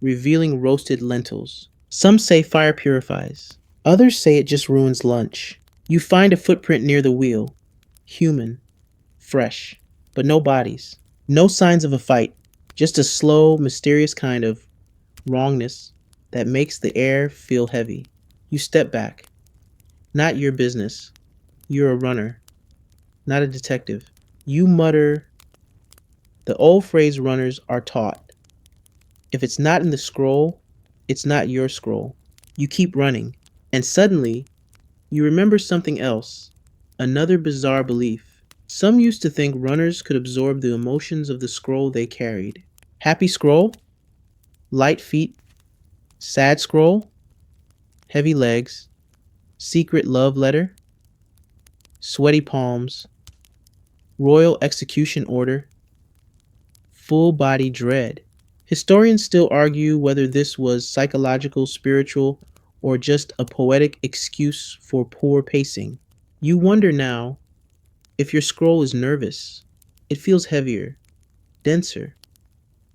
revealing roasted lentils. Some say fire purifies. Others say it just ruins lunch. You find a footprint near the wheel. Human. Fresh. But no bodies. No signs of a fight. Just a slow, mysterious kind of wrongness that makes the air feel heavy. You step back. Not your business. You're a runner, not a detective. You mutter the old phrase runners are taught. If it's not in the scroll, it's not your scroll. You keep running, and suddenly, you remember something else, another bizarre belief. Some used to think runners could absorb the emotions of the scroll they carried. Happy scroll? Light feet? Sad scroll? Heavy legs? Secret love letter? Sweaty palms? Royal execution order? Full body dread? Historians still argue whether this was psychological, spiritual, or just a poetic excuse for poor pacing. You wonder now if your scroll is nervous. It feels heavier, denser,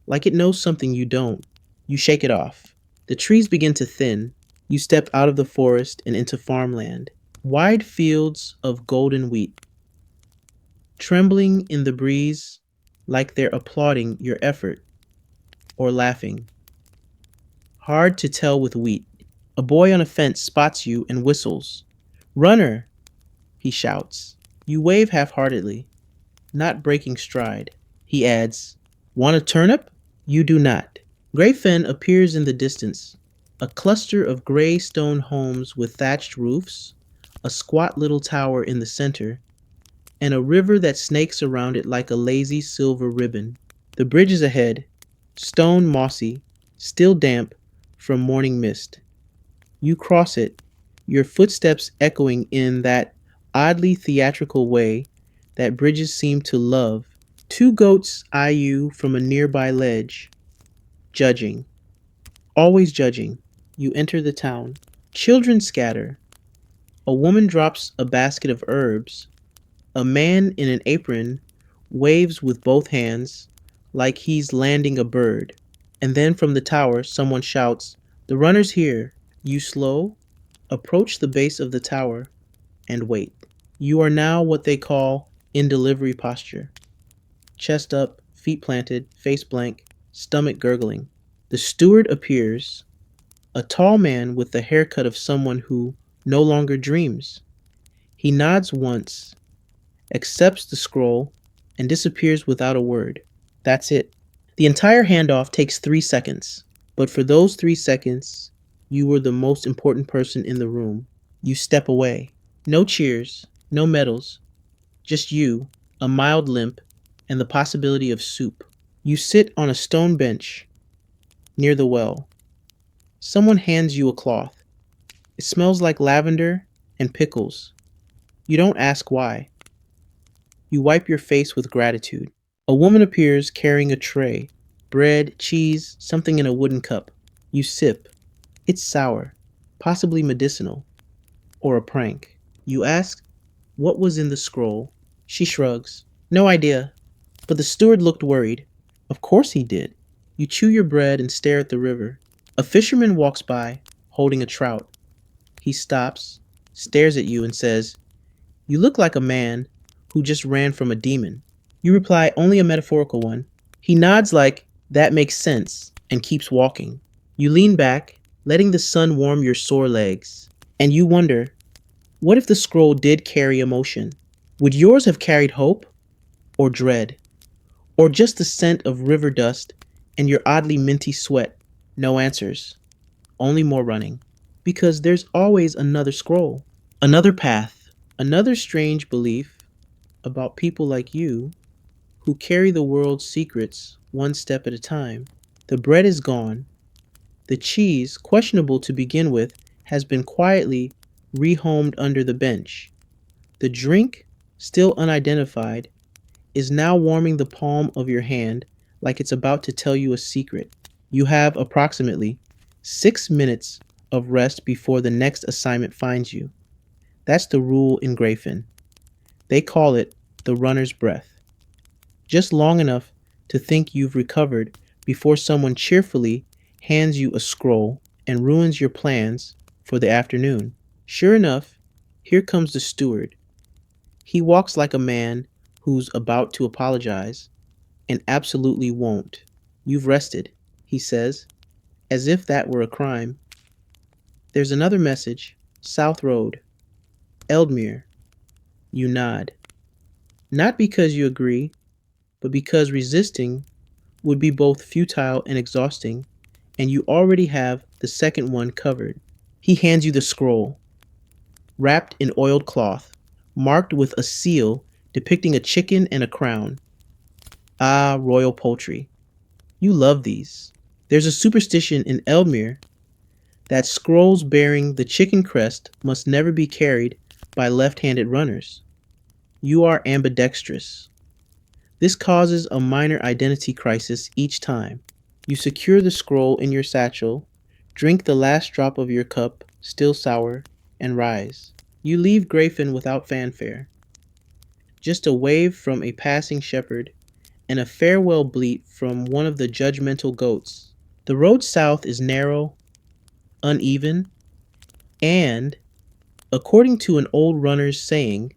like it knows something you don't. You shake it off. The trees begin to thin. You step out of the forest and into farmland. Wide fields of golden wheat, trembling in the breeze like they're applauding your effort or laughing. Hard to tell with wheat. A boy on a fence spots you and whistles. Runner, he shouts. You wave half heartedly, not breaking stride. He adds, Want a turnip? You do not. Grey Fen appears in the distance, a cluster of gray stone homes with thatched roofs, a squat little tower in the center, and a river that snakes around it like a lazy silver ribbon. The bridge is ahead, stone mossy, still damp from morning mist. You cross it, your footsteps echoing in that oddly theatrical way that bridges seem to love. Two goats eye you from a nearby ledge, judging, always judging. You enter the town. Children scatter. A woman drops a basket of herbs. A man in an apron waves with both hands like he's landing a bird. And then from the tower, someone shouts, The runner's here. You slow, approach the base of the tower, and wait. You are now what they call in delivery posture. Chest up, feet planted, face blank, stomach gurgling. The steward appears, a tall man with the haircut of someone who no longer dreams. He nods once, accepts the scroll, and disappears without a word. That's it. The entire handoff takes 3 seconds, but for those 3 seconds, you were the most important person in the room. You step away. No cheers, no medals, just you, a mild limp, and the possibility of soup. You sit on a stone bench near the well. Someone hands you a cloth. It smells like lavender and pickles. You don't ask why. You wipe your face with gratitude. A woman appears carrying a tray, bread, cheese, something in a wooden cup. You sip. It's sour, possibly medicinal, or a prank. You ask, What was in the scroll? She shrugs. No idea. But the steward looked worried. Of course he did. You chew your bread and stare at the river. A fisherman walks by, holding a trout. He stops, stares at you, and says, You look like a man who just ran from a demon. You reply, Only a metaphorical one. He nods like, That makes sense, and keeps walking. You lean back, letting the sun warm your sore legs. And you wonder, what if the scroll did carry emotion? Would yours have carried hope? Or dread? Or just the scent of river dust and your oddly minty sweat? No answers. Only more running. Because there's always another scroll, another path, another strange belief about people like you who carry the world's secrets one step at a time. The bread is gone. The cheese, questionable to begin with, has been quietly rehomed under the bench. The drink, still unidentified, is now warming the palm of your hand like it's about to tell you a secret. You have approximately 6 minutes of rest before the next assignment finds you. That's the rule in Grey Fen. They call it the runner's breath. Just long enough to think you've recovered before someone cheerfully hands you a scroll and ruins your plans for the afternoon. Sure enough, here comes the steward. He walks like a man who's about to apologize and absolutely won't. You've rested, he says, as if that were a crime. There's another message, South Road, Eldmere. You nod. Not because you agree, but because resisting would be both futile and exhausting, and you already have the second one covered. He hands you the scroll, wrapped in oiled cloth, marked with a seal depicting a chicken and a crown. Ah, royal poultry. You love these. There's a superstition in Eldmere that scrolls bearing the chicken crest must never be carried by left-handed runners. You are ambidextrous. This causes a minor identity crisis each time. You secure the scroll in your satchel, drink the last drop of your cup, still sour, and rise. You leave Grey Fen without fanfare. Just a wave from a passing shepherd and a farewell bleat from one of the judgmental goats. The road south is narrow, uneven, and, according to an old runner's saying,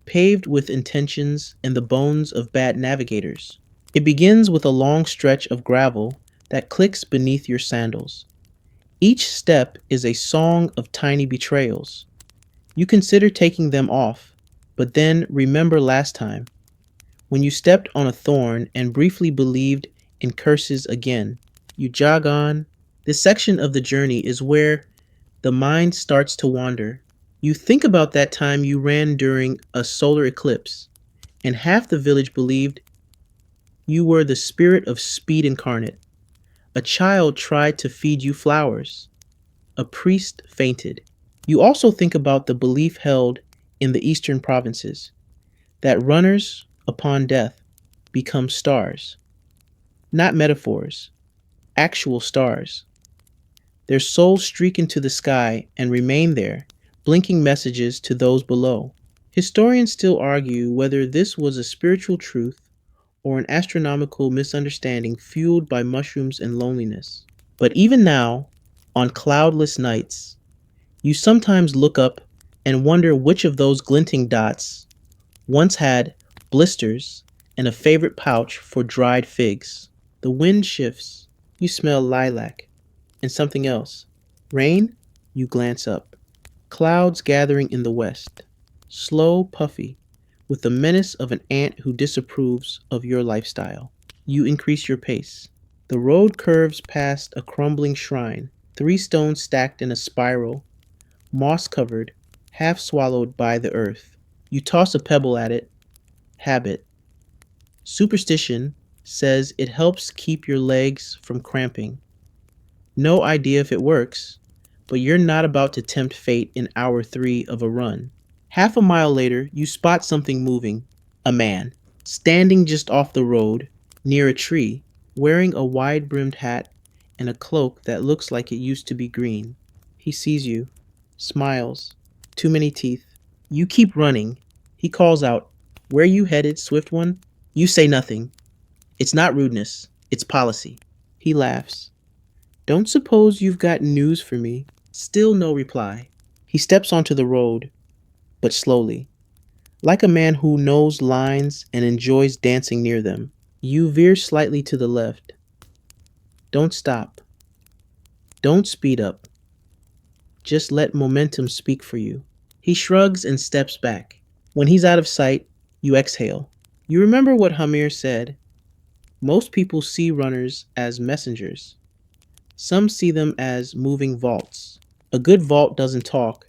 paved with intentions and the bones of bad navigators. It begins with a long stretch of gravel that clicks beneath your sandals. Each step is a song of tiny betrayals. You consider taking them off, but then remember last time, when you stepped on a thorn and briefly believed in curses again. You jog on. This section of the journey is where the mind starts to wander. You think about that time you ran during a solar eclipse, and half the village believed you were the spirit of speed incarnate. A child tried to feed you flowers. A priest fainted. You also think about the belief held in the eastern provinces that runners, upon death, become stars. Not metaphors, actual stars. Their souls streak into the sky and remain there, blinking messages to those below. Historians still argue whether this was a spiritual truth or an astronomical misunderstanding fueled by mushrooms and loneliness. But even now, on cloudless nights, you sometimes look up and wonder which of those glinting dots once had blisters and a favorite pouch for dried figs. The wind shifts. You smell lilac and something else. Rain? You glance up. Clouds gathering in the west. Slow, puffy, with the menace of an ant who disapproves of your lifestyle. You increase your pace. The road curves past a crumbling shrine, 3 stones stacked in a spiral, moss-covered, half swallowed by the earth. You toss a pebble at it. Habit. Superstition says it helps keep your legs from cramping. No idea if it works, but you're not about to tempt fate in hour 3 of a run. Half a mile later, you spot something moving. A man, standing just off the road, near a tree, wearing a wide-brimmed hat and a cloak that looks like it used to be green. He sees you, smiles. Too many teeth. You keep running. He calls out, "Where you headed, Swift One?" You say nothing. It's not rudeness, it's policy. He laughs. "Don't suppose you've got news for me?" Still no reply. He steps onto the road, but slowly, like a man who knows lines and enjoys dancing near them. You veer slightly to the left. Don't stop. Don't speed up. Just let momentum speak for you. He shrugs and steps back. When he's out of sight, you exhale. You remember what Hamir said. Most people see runners as messengers. Some see them as moving vaults. A good vault doesn't talk.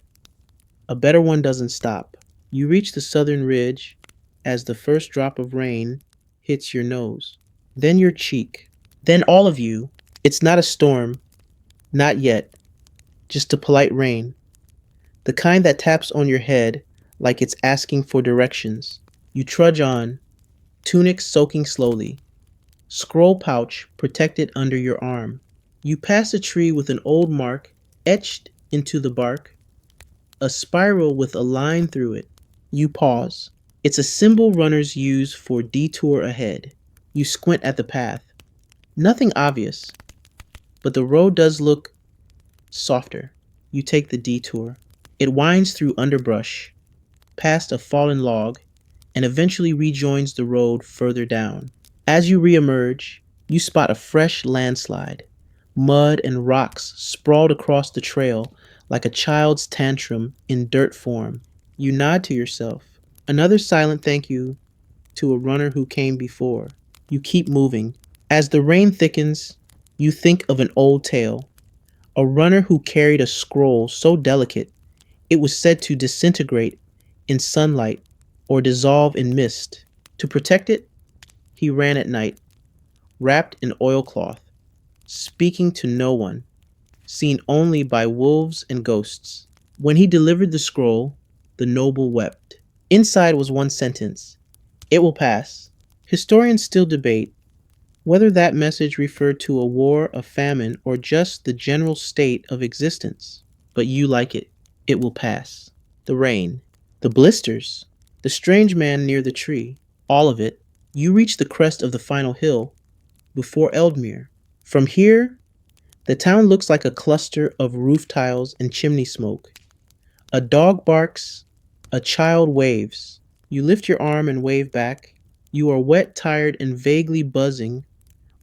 A better one doesn't stop. You reach the southern ridge as the first drop of rain hits your nose. Then your cheek. Then all of you. It's not a storm. Not yet. Just a polite rain. The kind that taps on your head like it's asking for directions. You trudge on, tunic soaking slowly. Scroll pouch protected under your arm. You pass a tree with an old mark etched into the bark, a spiral with a line through it. You pause. It's a symbol runners use for detour ahead. You squint at the path. Nothing obvious, but the road does look softer. You take the detour. It winds through underbrush, past a fallen log, and eventually rejoins the road further down. As you reemerge, you spot a fresh landslide. Mud and rocks sprawled across the trail like a child's tantrum in dirt form. You nod to yourself. Another silent thank you to a runner who came before. You keep moving. As the rain thickens, you think of an old tale. A runner who carried a scroll so delicate it was said to disintegrate in sunlight or dissolve in mist. To protect it, he ran at night, wrapped in oilcloth, speaking to no one, seen only by wolves and ghosts. When he delivered the scroll, the noble wept. Inside was one sentence: "It will pass." Historians still debate whether that message referred to a war, a famine, or just the general state of existence. But you like it. It will pass. The rain, the blisters, the strange man near the tree, all of it, You reach the crest of the final hill before Eldmere. From here, the town looks like a cluster of roof tiles and chimney smoke. A dog barks, a child waves. You lift your arm and wave back. You are wet, tired, and vaguely buzzing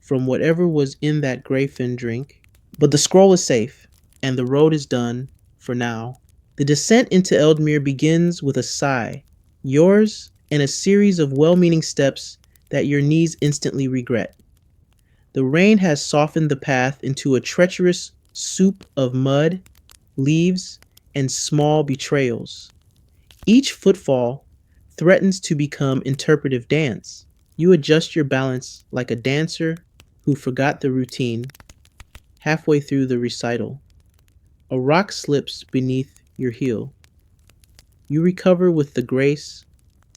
from whatever was in that grayfin drink. But the scroll is safe, and the road is done for now. The descent into Eldmere begins with a sigh, yours, and a series of well meaning steps that your knees instantly regret. The rain has softened the path into a treacherous soup of mud, leaves, and small betrayals. Each footfall threatens to become interpretive dance. You adjust your balance like a dancer who forgot the routine halfway through the recital. A rock slips beneath your heel. You recover with the grace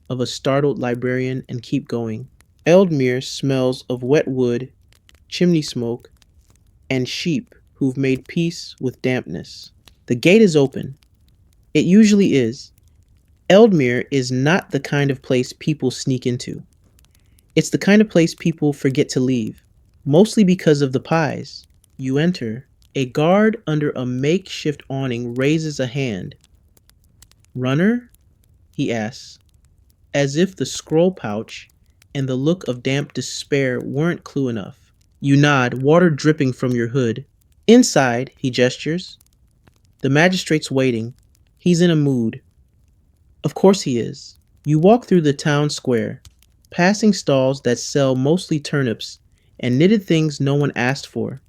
of a startled librarian and keep going. Eldmere smells of wet wood, chimney smoke, and sheep who've made peace with dampness. The gate is open. It usually is. Eldmere is not the kind of place people sneak into. It's the kind of place people forget to leave, mostly because of the pies. You enter. A guard under a makeshift awning raises a hand. Runner? He asks, as if the scroll pouch and the look of damp despair weren't clue enough. You nod, water dripping from your hood. Inside, he gestures. The magistrate's waiting. He's in a mood. Of course he is. You walk through the town square, passing stalls that sell mostly turnips and knitted things no one asked for.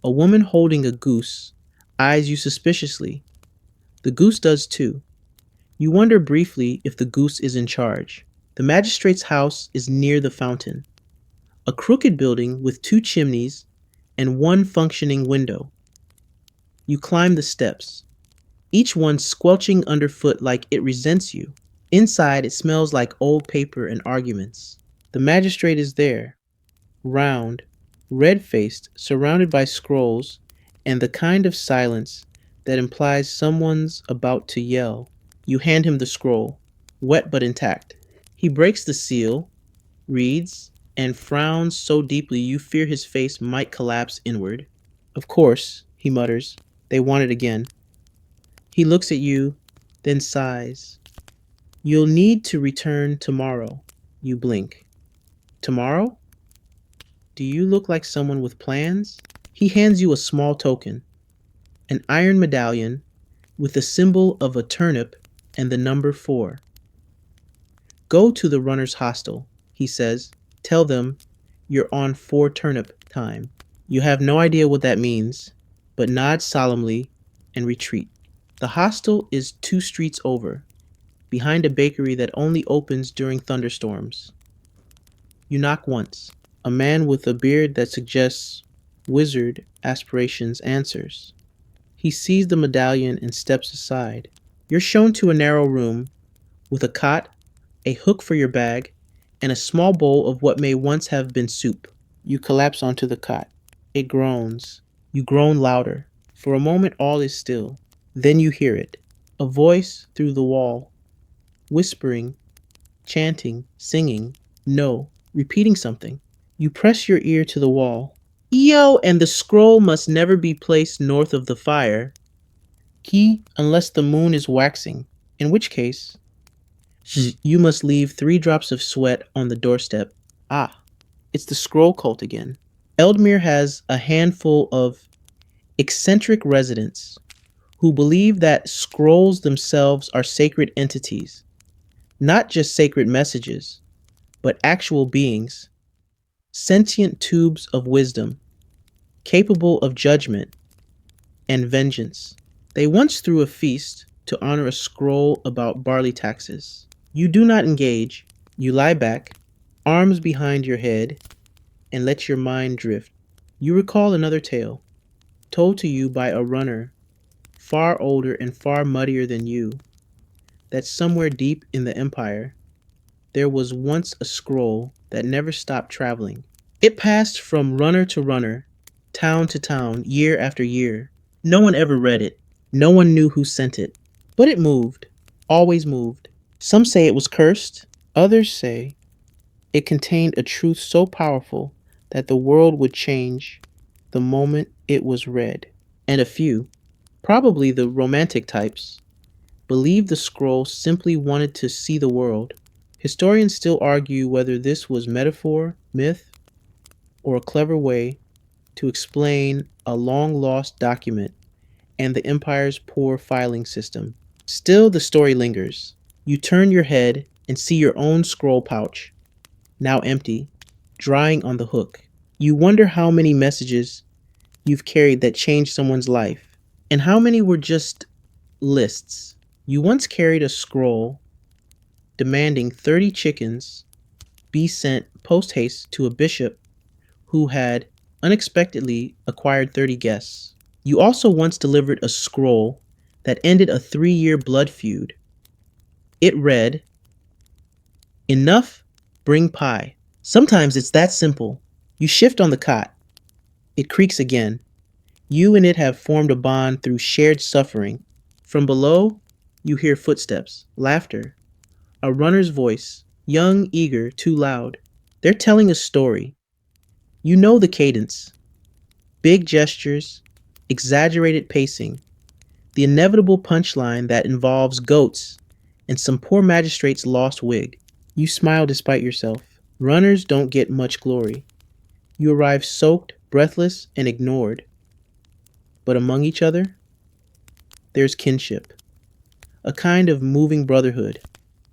A woman holding a goose eyes you suspiciously. The goose does too. You wonder briefly if the goose is in charge. The magistrate's house is near the fountain, a crooked building with two chimneys and one functioning window. You climb the steps, each one squelching underfoot like it resents you. Inside, it smells like old paper and arguments. The magistrate is there, round, red-faced, surrounded by scrolls, and the kind of silence that implies someone's about to yell. You hand him the scroll, wet but intact. He breaks the seal, reads, and frowns so deeply you fear his face might collapse inward. Of course, he mutters, they want it again. He looks at you, then sighs. You'll need to return tomorrow. You blink. Tomorrow? Do you look like someone with plans? He hands you a small token, an iron medallion with the symbol of a turnip and the number 4. Go to the runner's hostel, he says. Tell them you're on 4 turnip time. You have no idea what that means, but nod solemnly and retreat. The hostel is 2 streets over, behind a bakery that only opens during thunderstorms. You knock once. A man with a beard that suggests wizard aspirations answers. He sees the medallion and steps aside. You're shown to a narrow room with a cot, a hook for your bag, and a small bowl of what may once have been soup. You collapse onto the cot. It groans. You groan louder. For a moment, all is still. Then you hear it. A voice through the wall, whispering, chanting, singing, no, repeating something. You press your ear to the wall. Yo, and the scroll must never be placed north of the fire. Key, unless the moon is waxing, in which case, you must leave 3 drops of sweat on the doorstep. Ah, it's the scroll cult again. Eldmere has a handful of eccentric residents who believe that scrolls themselves are sacred entities, not just sacred messages, but actual beings, sentient tubes of wisdom, capable of judgment and vengeance. They once threw a feast to honor a scroll about barley taxes. You do not engage. You lie back, arms behind your head, and let your mind drift. You recall another tale, told to you by a runner, far older and far muddier than you, that somewhere deep in the empire, there was once a scroll that never stopped traveling. It passed from runner to runner, town to town, year after year. No one ever read it. No one knew who sent it. But it moved, always moved. Some say it was cursed. Others say It contained a truth so powerful that the world would change the moment it was read. And a few, probably the romantic types, believed the scroll simply wanted to see the world. Historians still argue whether this was metaphor, myth, or a clever way to explain a long lost document and the empire's poor filing system. Still, the story lingers. You turn your head and see your own scroll pouch, now empty, drying on the hook. You wonder how many messages you've carried that changed someone's life, and how many were just lists. You once carried a scroll demanding 30 chickens be sent post haste to a bishop who had unexpectedly acquired 30 guests. You also once delivered a scroll that ended a 3-year blood feud. It read, "Enough, bring pie." Sometimes it's that simple. You shift on the cot. It creaks again. You and it have formed a bond through shared suffering. From below, you hear footsteps, laughter, a runner's voice, young, eager, too loud. They're telling a story. You know the cadence. Big gestures, exaggerated pacing, the inevitable punchline that involves goats and some poor magistrate's lost wig. You smile despite yourself. Runners don't get much glory. You arrive soaked, breathless, and ignored. But among each other, there's kinship, a kind of moving brotherhood,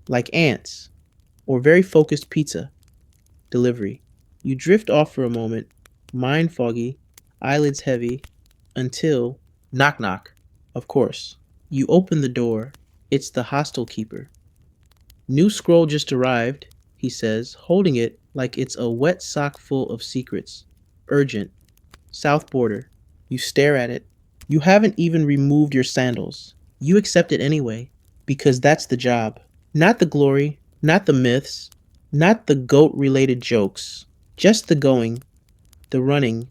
like ants or very focused pizza delivery. You drift off for a moment, mind foggy, eyelids heavy, until knock knock, of course. You open the door. It's the hostel keeper. "New scroll just arrived," he says, holding it like it's a wet sock full of secrets. "Urgent. South border." You stare at it. You haven't even removed your sandals. You accept it anyway, because that's the job. Not the glory, not the myths, not the goat-related jokes. Just the going, the running,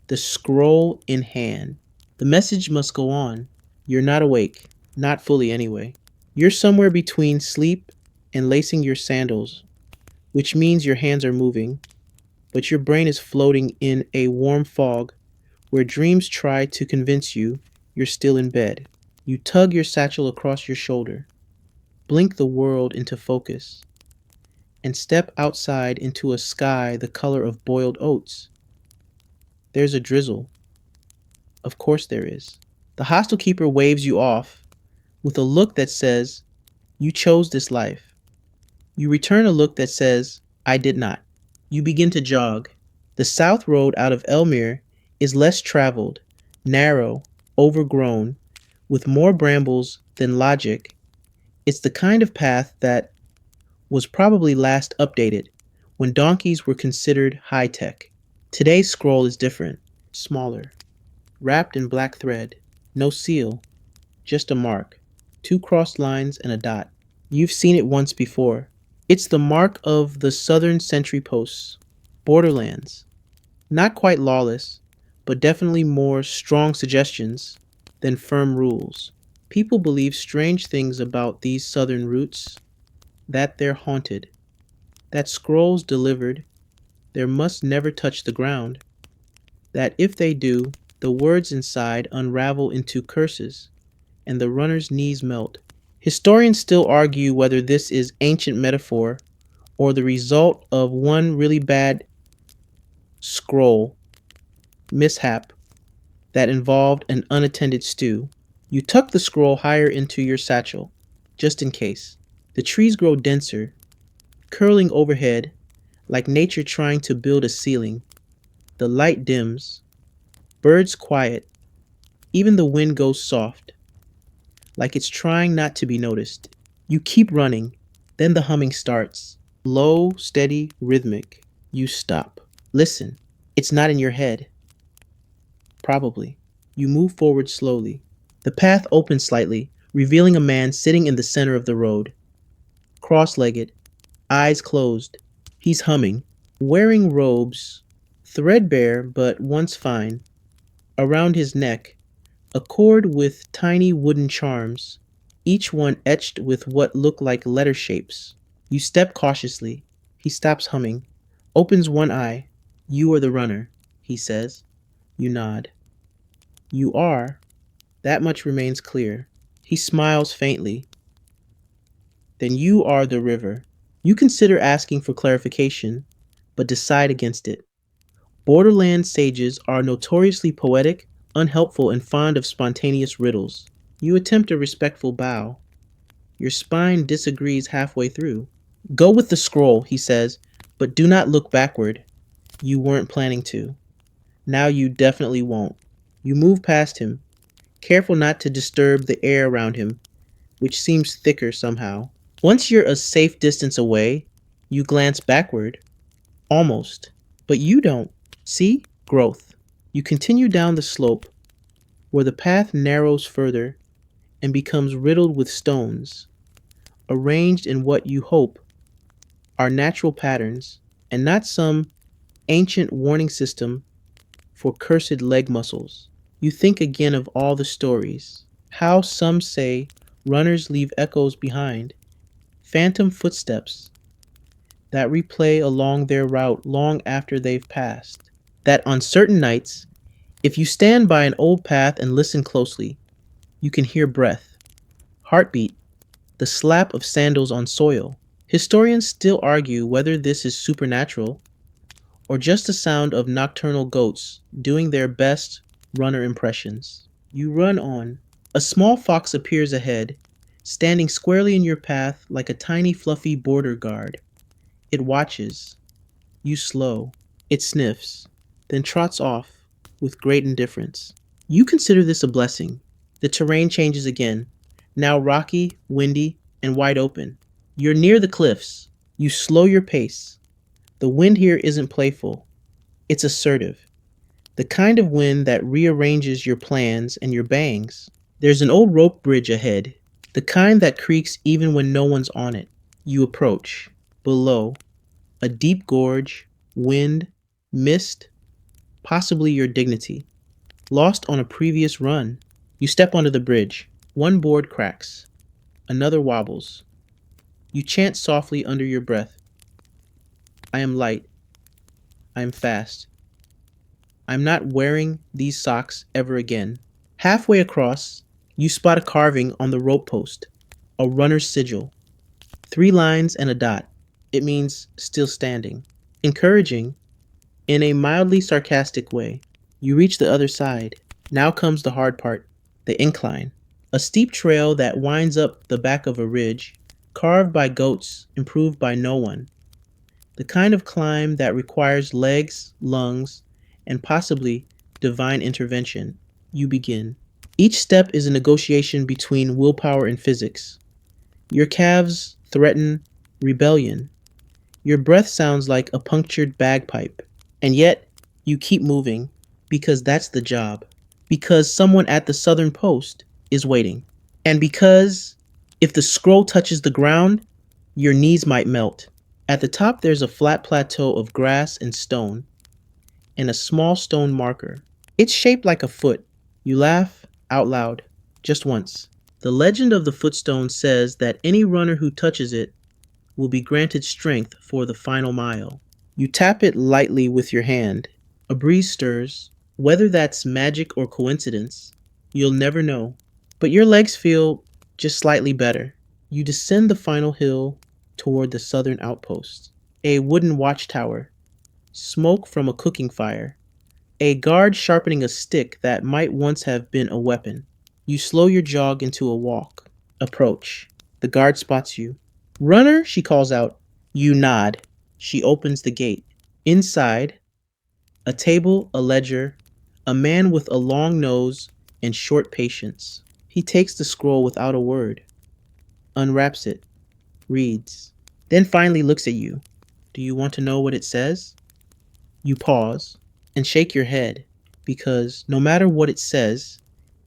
the scroll in hand. The message must go on. You're not awake, not fully anyway. You're somewhere between sleep and lacing your sandals, which means your hands are moving, but your brain is floating in a warm fog where dreams try to convince you you're still in bed. You tug your satchel across your shoulder, blink the world into focus, and step outside into a sky the color of boiled oats. There's a drizzle. Of course there is. The hostel keeper waves you off with a look that says, "You chose this life." You return a look that says, "I did not." You begin to jog. The south road out of Elmere is less traveled, narrow, overgrown, with more brambles than logic. It's the kind of path that was probably last updated when donkeys were considered high tech. Today's scroll is different, smaller, wrapped in black thread. No seal, just a mark, 2 crossed lines and a dot. You've seen it once before. It's the mark of the Southern Sentry Posts, borderlands. Not quite lawless, but definitely more strong suggestions than firm rules. People believe strange things about these southern routes, that they're haunted, that scrolls delivered there must never touch the ground, that if they do, the words inside unravel into curses, and the runner's knees melt. Historians still argue whether this is ancient metaphor or the result of one really bad scroll mishap that involved an unattended stew. You tuck the scroll higher into your satchel, just in case. The trees grow denser, curling overhead like nature trying to build a ceiling. The light dims, birds quiet, even the wind goes soft, like it's trying not to be noticed. You keep running, then the humming starts. Low, steady, rhythmic. You stop. Listen, it's not in your head. Probably. You move forward slowly. The path opens slightly, revealing a man sitting in the center of the road. Cross-legged, eyes closed. He's humming, wearing robes, threadbare but once fine. Around his neck, a cord with tiny wooden charms, each one etched with what look like letter shapes. You step cautiously. He stops humming, opens one eye. You are the runner, he says. You nod. You are. That much remains clear. He smiles faintly. Then you are the river. You consider asking for clarification, but decide against it. Borderland sages are notoriously poetic, unhelpful, and fond of spontaneous riddles. You attempt a respectful bow. Your spine disagrees halfway through. Go with the scroll, he says, but do not look backward. You weren't planning to. Now you definitely won't. You move past him, careful not to disturb the air around him, which seems thicker somehow. Once you're a safe distance away, you glance backward. Almost. But you don't. See? Growth. You continue down the slope, where the path narrows further and becomes riddled with stones, arranged in what you hope are natural patterns and not some ancient warning system for cursed leg muscles. You think again of all the stories, how some say runners leave echoes behind, phantom footsteps that replay along their route long after they've passed. That on certain nights, if you stand by an old path and listen closely, you can hear breath, heartbeat, the slap of sandals on soil. Historians still argue whether this is supernatural or just the sound of nocturnal goats doing their best runner impressions. You run on. A small fox appears ahead, standing squarely in your path like a tiny fluffy border guard. It watches. You slow. It sniffs, then trots off with great indifference. You consider this a blessing. The terrain changes again, now rocky, windy, and wide open. You're near the cliffs. You slow your pace. The wind here isn't playful. It's assertive. The kind of wind that rearranges your plans and your bangs. There's an old rope bridge ahead, the kind that creaks even when no one's on it. You approach. Below, a deep gorge, wind, mist, possibly your dignity. Lost on a previous run, you step onto the bridge. One board cracks. Another wobbles. You chant softly under your breath. I am light. I am fast. I'm not wearing these socks ever again. Halfway across, you spot a carving on the rope post. A runner's sigil. 3 lines and a dot. It means still standing. Encouraging, in a mildly sarcastic way. You reach the other side. Now comes the hard part, the incline. A steep trail that winds up the back of a ridge, carved by goats, improved by no one. The kind of climb that requires legs, lungs, and possibly divine intervention. You begin. Each step is a negotiation between willpower and physics. Your calves threaten rebellion. Your breath sounds like a punctured bagpipe. And yet, you keep moving because that's the job. Because someone at the southern post is waiting. And because if the scroll touches the ground, your knees might melt. At the top, there's a flat plateau of grass and stone, and a small stone marker. It's shaped like a foot. You laugh out loud, just once. The legend of the footstone says that any runner who touches it will be granted strength for the final mile. You tap it lightly with your hand. A breeze stirs. Whether that's magic or coincidence, you'll never know. But your legs feel just slightly better. You descend the final hill toward the southern outpost. A wooden watchtower. Smoke from a cooking fire. A guard sharpening a stick that might once have been a weapon. You slow your jog into a walk. Approach. The guard spots you. Runner, she calls out. You nod. She opens the gate. Inside, a table, a ledger, a man with a long nose and short patience. He takes the scroll without a word, unwraps it, reads, then finally looks at you. Do you want to know what it says? You pause and shake your head because no matter what it says,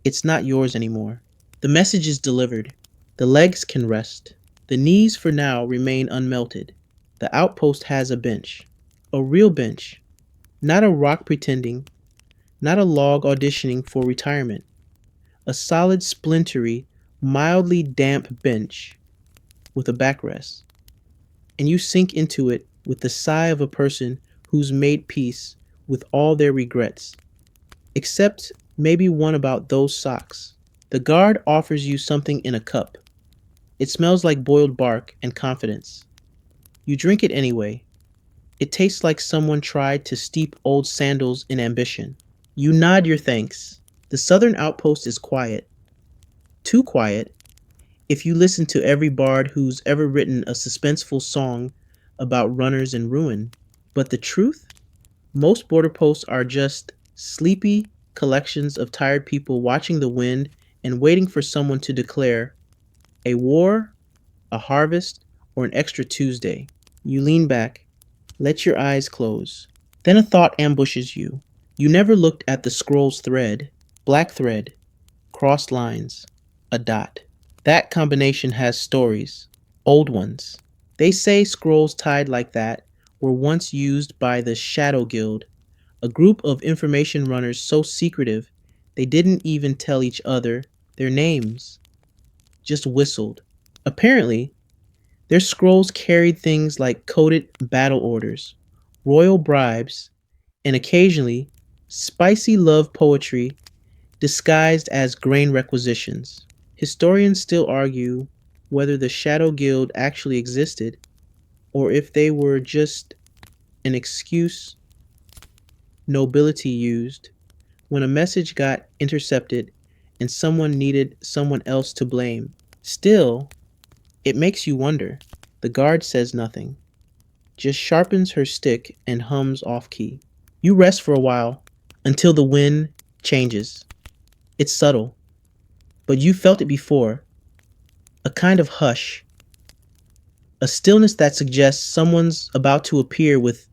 it's not yours anymore. The message is delivered. The legs can rest. The knees for now remain unmelted. The outpost has a bench. A real bench. Not a rock pretending. Not a log auditioning for retirement. A solid, splintery, mildly damp bench with a backrest. And you sink into it with the sigh of a person who's made peace with all their regrets, except maybe one about those socks. The guard offers you something in a cup. It smells like boiled bark and confidence. You drink it anyway. It tastes like someone tried to steep old sandals in ambition. You nod your thanks. The southern outpost is quiet. Too quiet if you listen to every bard who's ever written a suspenseful song about runners in ruin. But the truth? Most border posts are just sleepy collections of tired people watching the wind and waiting for someone to declare a war, a harvest, or an extra Tuesday. You lean back, let your eyes close. Then a thought ambushes you. You never looked at the scroll's thread. Black thread, crossed lines, a dot. That combination has stories, old ones. They say scrolls tied like that were once used by the Shadow Guild, a group of information runners so secretive they didn't even tell each other their names, just whistled. Apparently, their scrolls carried things like coded battle orders, royal bribes, and occasionally spicy love poetry disguised as grain requisitions. Historians still argue whether the Shadow Guild actually existed or if they were just an excuse nobility used when a message got intercepted and someone needed someone else to blame. Still, it makes you wonder. The guard says nothing, just sharpens her stick and hums off key. You rest for a while until the wind changes. It's subtle, but you felt it before. A kind of hush, a stillness that suggests someone's about to appear with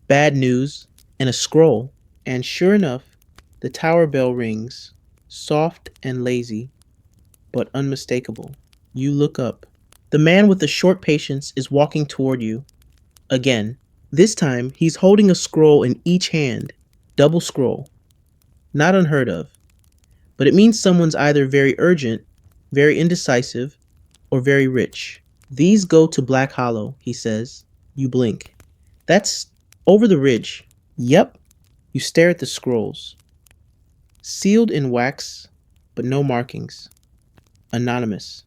bad news and a scroll. And sure enough, the tower bell rings, soft and lazy, but unmistakable. You look up. The man with the short patience is walking toward you. Again. This time, he's holding a scroll in each hand. Double scroll. Not unheard of. But it means someone's either very urgent, very indecisive, or very rich. These go to Black Hollow, he says. You blink. That's over the ridge. Yep. You stare at the scrolls. Sealed in wax, but no markings. Anonymous.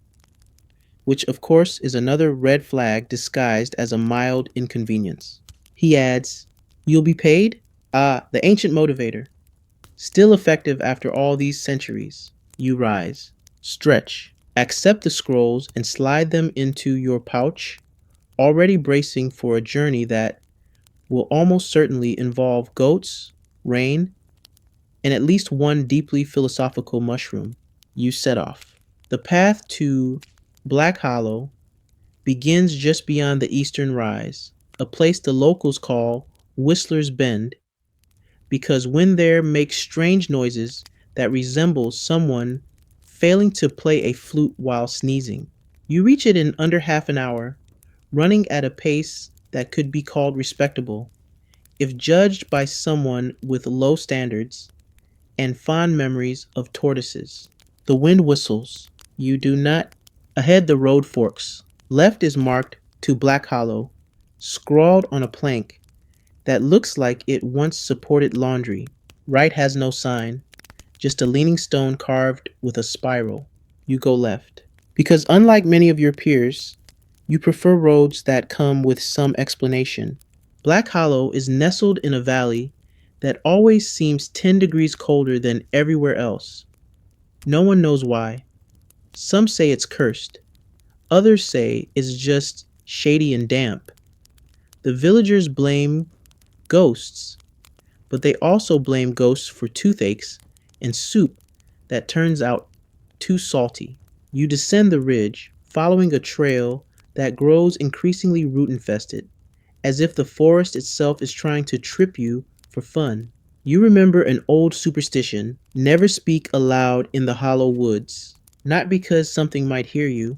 Which, of course, is another red flag disguised as a mild inconvenience. He adds, "You'll be paid?" Ah, the ancient motivator. Still effective after all these centuries. You rise. Stretch. Accept the scrolls and slide them into your pouch, already bracing for a journey that will almost certainly involve goats, rain, and at least one deeply philosophical mushroom. You set off. The path to Black Hollow begins just beyond the eastern rise, a place the locals call Whistler's Bend, because when there makes strange noises that resemble someone failing to play a flute while sneezing. You reach it in under half an hour, running at a pace that could be called respectable, if judged by someone with low standards and fond memories of tortoises. The wind whistles. You do not. Ahead the road forks. Left is marked to Black Hollow, scrawled on a plank that looks like it once supported laundry. Right has no sign, just a leaning stone carved with a spiral. You go left. Because unlike many of your peers, you prefer roads that come with some explanation. Black Hollow is nestled in a valley that always seems 10 degrees colder than everywhere else. No one knows why. Some say it's cursed. Others say it's just shady and damp. The villagers blame ghosts, but they also blame ghosts for toothaches and soup that turns out too salty. You descend the ridge, following a trail that grows increasingly root infested, as if the forest itself is trying to trip you for fun. You remember an old superstition: never speak aloud in the hollow woods, not because something might hear you,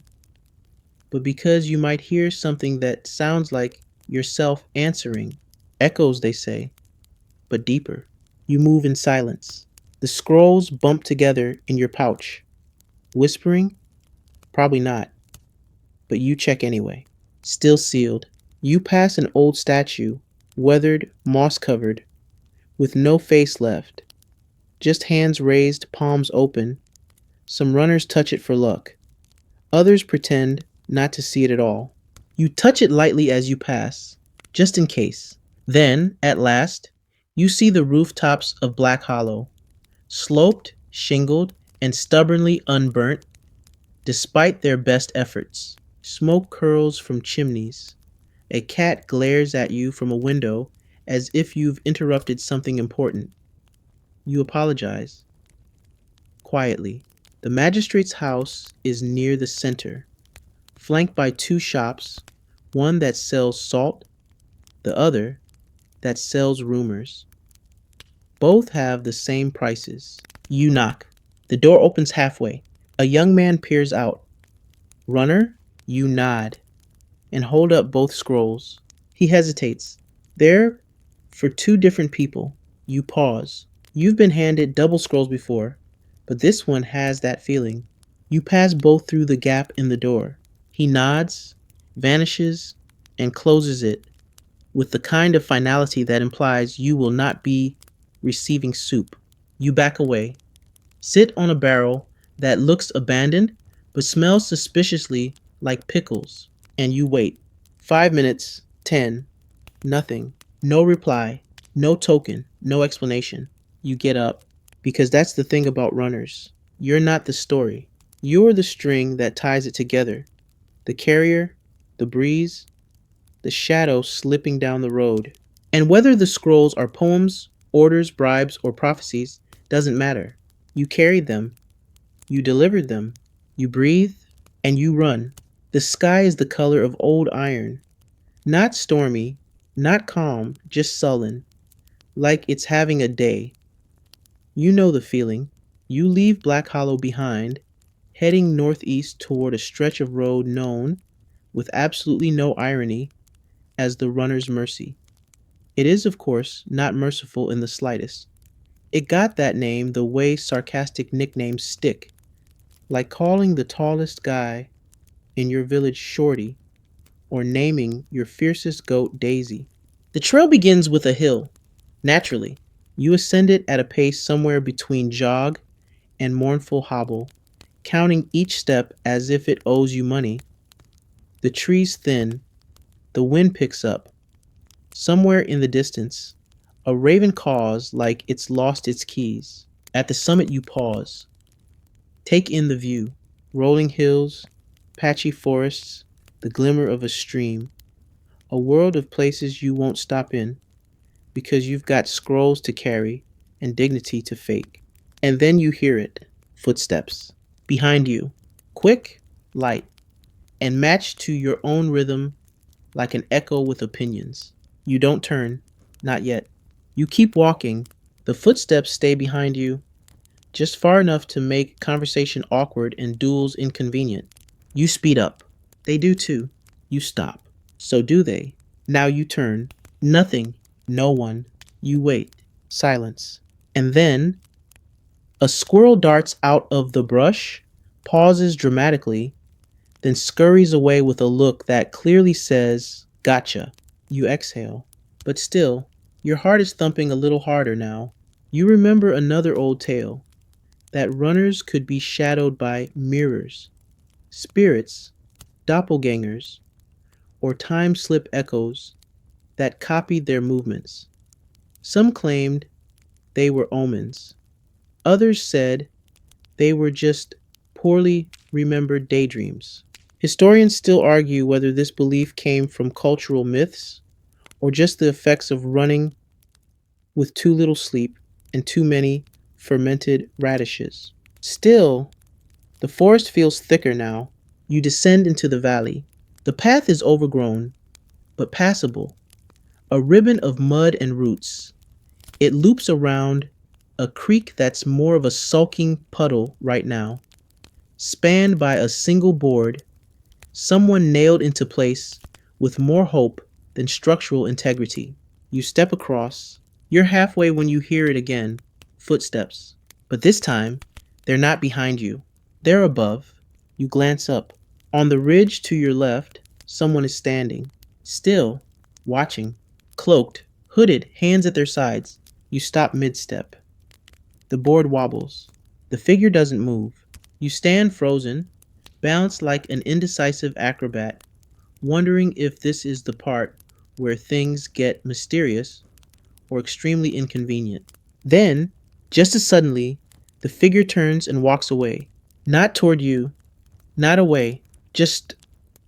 but because you might hear something that sounds like yourself answering. Echoes, they say, but deeper. You move in silence. The scrolls bump together in your pouch. Whispering? Probably not, but you check anyway. Still sealed. You pass an old statue, weathered, moss covered, with no face left, just hands raised, palms open. Some runners touch it for luck. Others pretend not to see it at all. You touch it lightly as you pass, just in case. Then, at last, you see the rooftops of Black Hollow, sloped, shingled, and stubbornly unburnt, despite their best efforts. Smoke curls from chimneys. A cat glares at you from a window as if you've interrupted something important. You apologize. Quietly. The magistrate's house is near the center, flanked by two shops, one that sells salt, the other that sells rumors. Both have the same prices. You knock. The door opens halfway. A young man peers out. Runner, you nod and hold up both scrolls. He hesitates. They're for two different people. You pause. You've been handed double scrolls before, but this one has that feeling. You pass both through the gap in the door. He nods, vanishes, and closes it with the kind of finality that implies you will not be receiving soup. You back away, sit on a barrel that looks abandoned but smells suspiciously like pickles, and you wait. 5 minutes, 10, nothing, no reply, no token, no explanation. You get up, because that's the thing about runners. You're not the story. You're the string that ties it together. The carrier, the breeze, the shadow slipping down the road. And whether the scrolls are poems, orders, bribes, or prophecies doesn't matter. You carried them, you delivered them, you breathe, and you run. The sky is the color of old iron. Not stormy, not calm, just sullen, like it's having a day. You know the feeling. You leave Black Hollow behind, heading northeast toward a stretch of road known, with absolutely no irony, as the runner's mercy. It is, of course, not merciful in the slightest. It got that name the way sarcastic nicknames stick, like calling the tallest guy in your village Shorty, or naming your fiercest goat Daisy. The trail begins with a hill. Naturally, you ascend it at a pace somewhere between jog and mournful hobble, counting each step as if it owes you money. The trees thin, the wind picks up. Somewhere in the distance, a raven caws like it's lost its keys. At the summit you pause. Take in the view. Rolling hills, patchy forests, the glimmer of a stream. A world of places you won't stop in, because you've got scrolls to carry and dignity to fake. And then you hear it. Footsteps. Behind you. Quick, light, and matched to your own rhythm like an echo with opinions. You don't turn. Not yet. You keep walking. The footsteps stay behind you, just far enough to make conversation awkward and duels inconvenient. You speed up. They do too. You stop. So do they. Now you turn. Nothing. No one. You wait. Silence. And then a squirrel darts out of the brush, pauses dramatically, then scurries away with a look that clearly says, "Gotcha." You exhale. But still, your heart is thumping a little harder now. You remember another old tale, that runners could be shadowed by mirrors, spirits, doppelgangers, or time-slip echoes that copied their movements. Some claimed they were omens. Others said they were just poorly remembered daydreams. Historians still argue whether this belief came from cultural myths or just the effects of running with too little sleep and too many fermented radishes. Still, the forest feels thicker now. You descend into the valley. The path is overgrown, but passable. A ribbon of mud and roots. It loops around a creek that's more of a sulking puddle right now, spanned by a single board, someone nailed into place with more hope than structural integrity. You step across. You're halfway when you hear it again. Footsteps. But this time, they're not behind you. They're above. You glance up. On the ridge to your left, someone is standing. Still, watching, cloaked, hooded, hands at their sides, you stop mid step. The board wobbles. The figure doesn't move. You stand frozen, balanced like an indecisive acrobat, wondering if this is the part where things get mysterious or extremely inconvenient. Then, just as suddenly, the figure turns and walks away. Not toward you, not away, just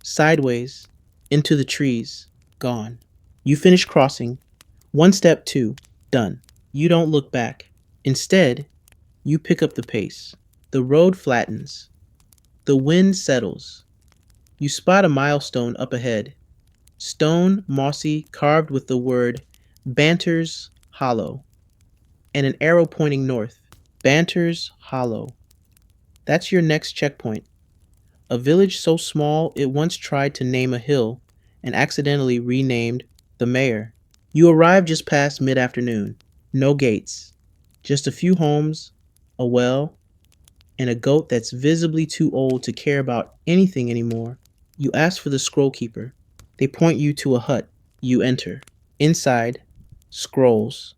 sideways, into the trees, gone. You finish crossing. One step, two, done. You don't look back. Instead, you pick up the pace. The road flattens. The wind settles. You spot a milestone up ahead. Stone, mossy, carved with the word Banter's Hollow, and an arrow pointing north. Banter's Hollow. That's your next checkpoint. A village so small it once tried to name a hill and accidentally renamed the mayor. You arrive just past mid afternoon. No gates. Just a few homes, a well, and a goat that's visibly too old to care about anything anymore. You ask for the scroll keeper. They point you to a hut. You enter. Inside, scrolls,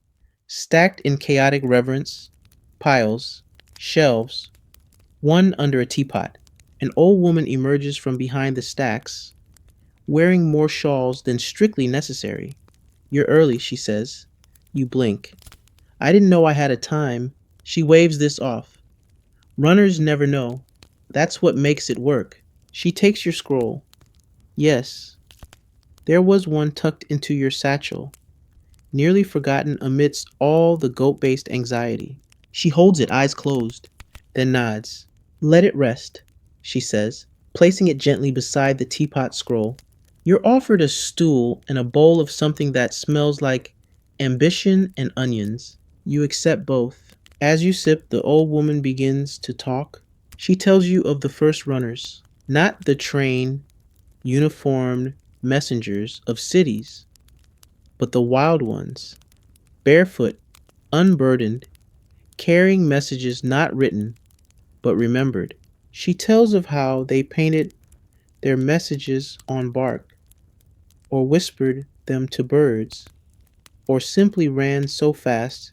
stacked in chaotic reverence, piles, shelves, one under a teapot. An old woman emerges from behind the stacks, wearing more shawls than strictly necessary. You're early, she says. You blink. I didn't know I had a time. She waves this off. Runners never know. That's what makes it work. She takes your scroll. Yes, there was one tucked into your satchel, nearly forgotten amidst all the goat-based anxiety. She holds it, eyes closed, then nods. Let it rest, she says, placing it gently beside the teapot scroll. You're offered a stool and a bowl of something that smells like ambition and onions. You accept both. As you sip, the old woman begins to talk. She tells you of the first runners, not the trained, uniformed messengers of cities, but the wild ones, barefoot, unburdened, carrying messages not written, but remembered. She tells of how they painted their messages on bark, or whispered them to birds, or simply ran so fast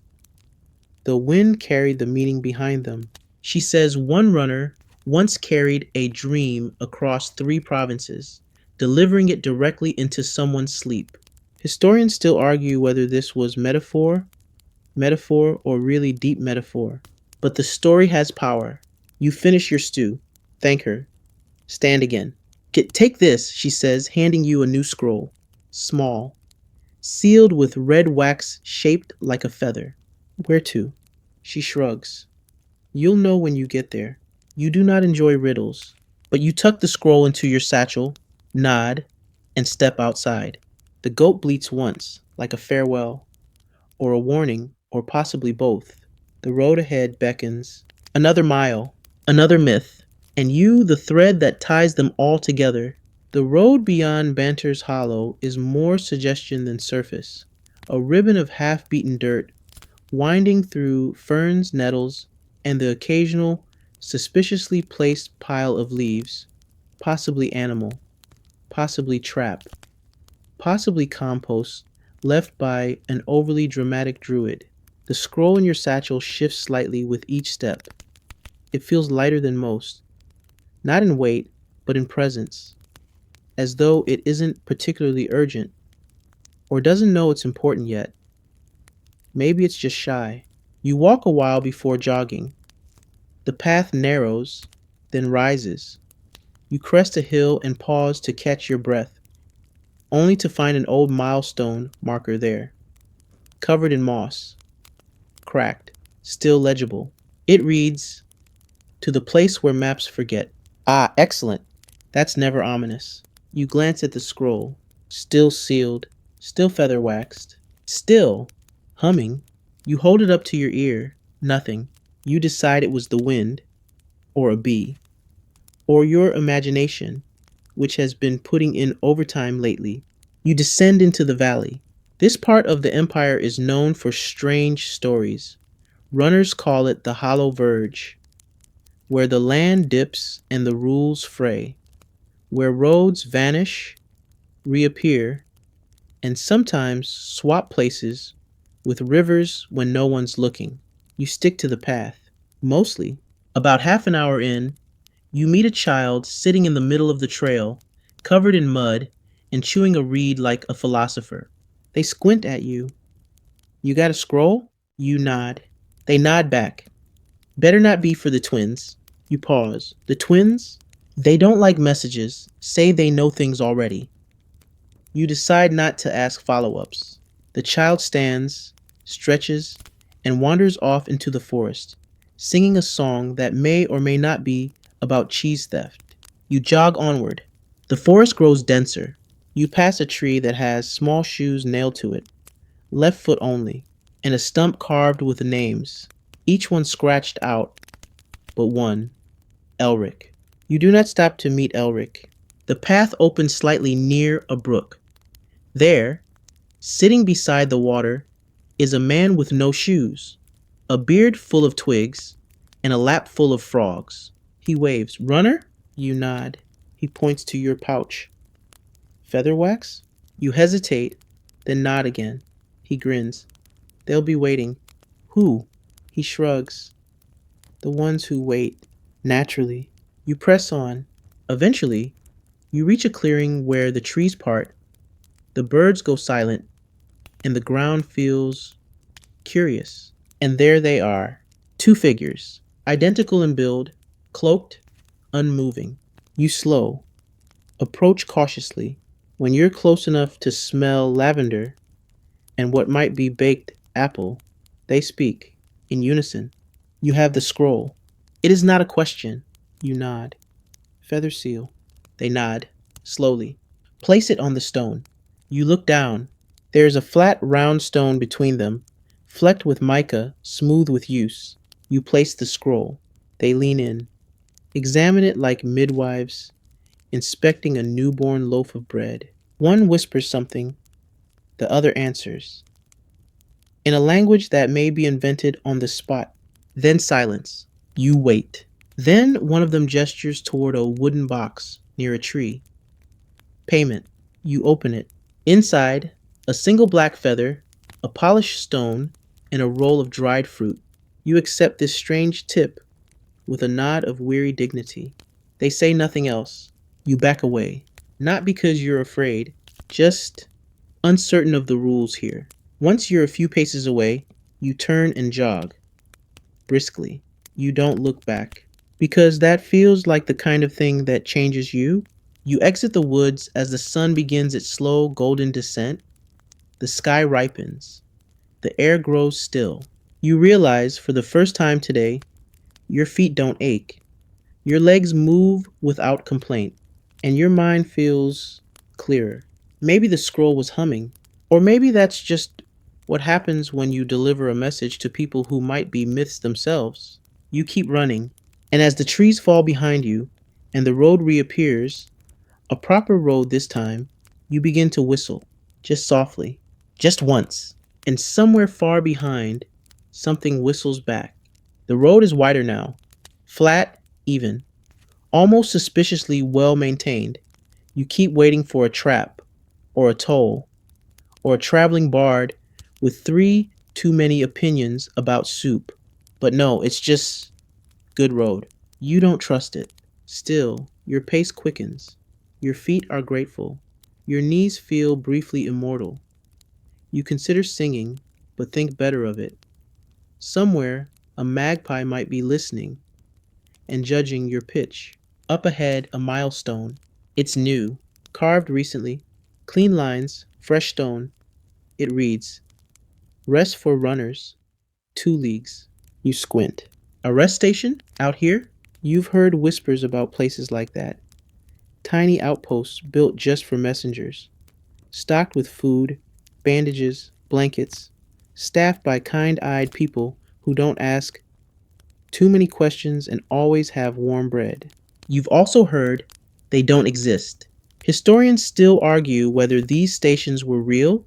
the wind carried the meaning behind them. She says one runner once carried a dream across 3 provinces, delivering it directly into someone's sleep. Historians still argue whether this was metaphor, or really deep metaphor. But the story has power. You finish your stew. Thank her. Stand again. Take this, she says, handing you a new scroll. Small. Sealed with red wax shaped like a feather. Where to? She shrugs. You'll know when you get there. You do not enjoy riddles, but you tuck the scroll into your satchel, nod, and step outside. The goat bleats once, like a farewell, or a warning, or possibly both. The road ahead beckons. Another mile, another myth, and you the thread that ties them all together. The road beyond Banter's Hollow is more suggestion than surface. A ribbon of half-beaten dirt, winding through ferns, nettles, and the occasional, suspiciously placed pile of leaves, possibly animal, possibly trap, possibly compost, left by an overly dramatic druid. The scroll in your satchel shifts slightly with each step. It feels lighter than most, not in weight, but in presence, as though it isn't particularly urgent, or doesn't know it's important yet. Maybe it's just shy. You walk a while before jogging. The path narrows, then rises. You crest a hill and pause to catch your breath, only to find an old milestone marker there, covered in moss, cracked, still legible. It reads, "To the place where maps forget." Ah, excellent. That's never ominous. You glance at the scroll, still sealed, still feather waxed, still humming. You hold it up to your ear. Nothing. You decide it was the wind, or a bee, or your imagination, which has been putting in overtime lately. You descend into the valley. This part of the empire is known for strange stories. Runners call it the Hollow Verge, where the land dips and the rules fray, where roads vanish, reappear, and sometimes swap places with rivers when no one's looking. You stick to the path, mostly. About half an hour in, you meet a child sitting in the middle of the trail, covered in mud and chewing a reed like a philosopher. They squint at you. You got a scroll? You nod. They nod back. Better not be for the twins. You pause. The twins? They don't like messages, say they know things already. You decide not to ask follow ups. The child stands, stretches, and wanders off into the forest, singing a song that may or may not be about cheese theft. You jog onward. The forest grows denser. You pass a tree that has small shoes nailed to it, left foot only, and a stump carved with names, each one scratched out but one, Elric. You do not stop to meet Elric. The path opens slightly near a brook. There, sitting beside the water, is a man with no shoes, a beard full of twigs, and a lap full of frogs. He waves. Runner? You nod. He points to your pouch. Feather wax? You hesitate, then nod again. He grins. They'll be waiting. Who? He shrugs. The ones who wait. Naturally. You press on. Eventually, you reach a clearing where the trees part, the birds go silent, and the ground feels curious. And there they are. Two figures, identical in build, cloaked, unmoving. You slow. Approach cautiously. When you're close enough to smell lavender and what might be baked apple, they speak in unison. You have the scroll. It is not a question. You nod. Feather seal. They nod, slowly. Place it on the stone. You look down. There is a flat, round stone between them, flecked with mica, smooth with use. You place the scroll. They lean in. Examine it like midwives inspecting a newborn loaf of bread. One whispers something, the other answers, in a language that may be invented on the spot. Then silence. You wait. Then one of them gestures toward a wooden box near a tree. Payment. You open it. Inside, a single black feather, a polished stone, and a roll of dried fruit. You accept this strange tip with a nod of weary dignity. They say nothing else. You back away. Not because you're afraid, just uncertain of the rules here. Once you're a few paces away, you turn and jog. Briskly. You don't look back. Because that feels like the kind of thing that changes you. You exit the woods as the sun begins its slow golden descent. The sky ripens. The air grows still. You realize for the first time today, your feet don't ache. Your legs move without complaint, and your mind feels clearer. Maybe the scroll was humming, or maybe that's just what happens when you deliver a message to people who might be myths themselves. You keep running, and as the trees fall behind you and the road reappears, a proper road this time, you begin to whistle, just softly, just once, and somewhere far behind, something whistles back. The road is wider now, flat, even, almost suspiciously well maintained. You keep waiting for a trap, or a toll, or a traveling bard with three too many opinions about soup. But no, it's just good road. You don't trust it. Still, your pace quickens. Your feet are grateful. Your knees feel briefly immortal. You consider singing, but think better of it. Somewhere, a magpie might be listening and judging your pitch. Up ahead, a milestone. It's new, carved recently, clean lines, fresh stone. It reads, Rest for runners, 2 leagues. You squint. A rest station? Out here? You've heard whispers about places like that. Tiny outposts built just for messengers, stocked with food, bandages, blankets, staffed by kind-eyed people who don't ask too many questions and always have warm bread. You've also heard they don't exist. Historians still argue whether these stations were real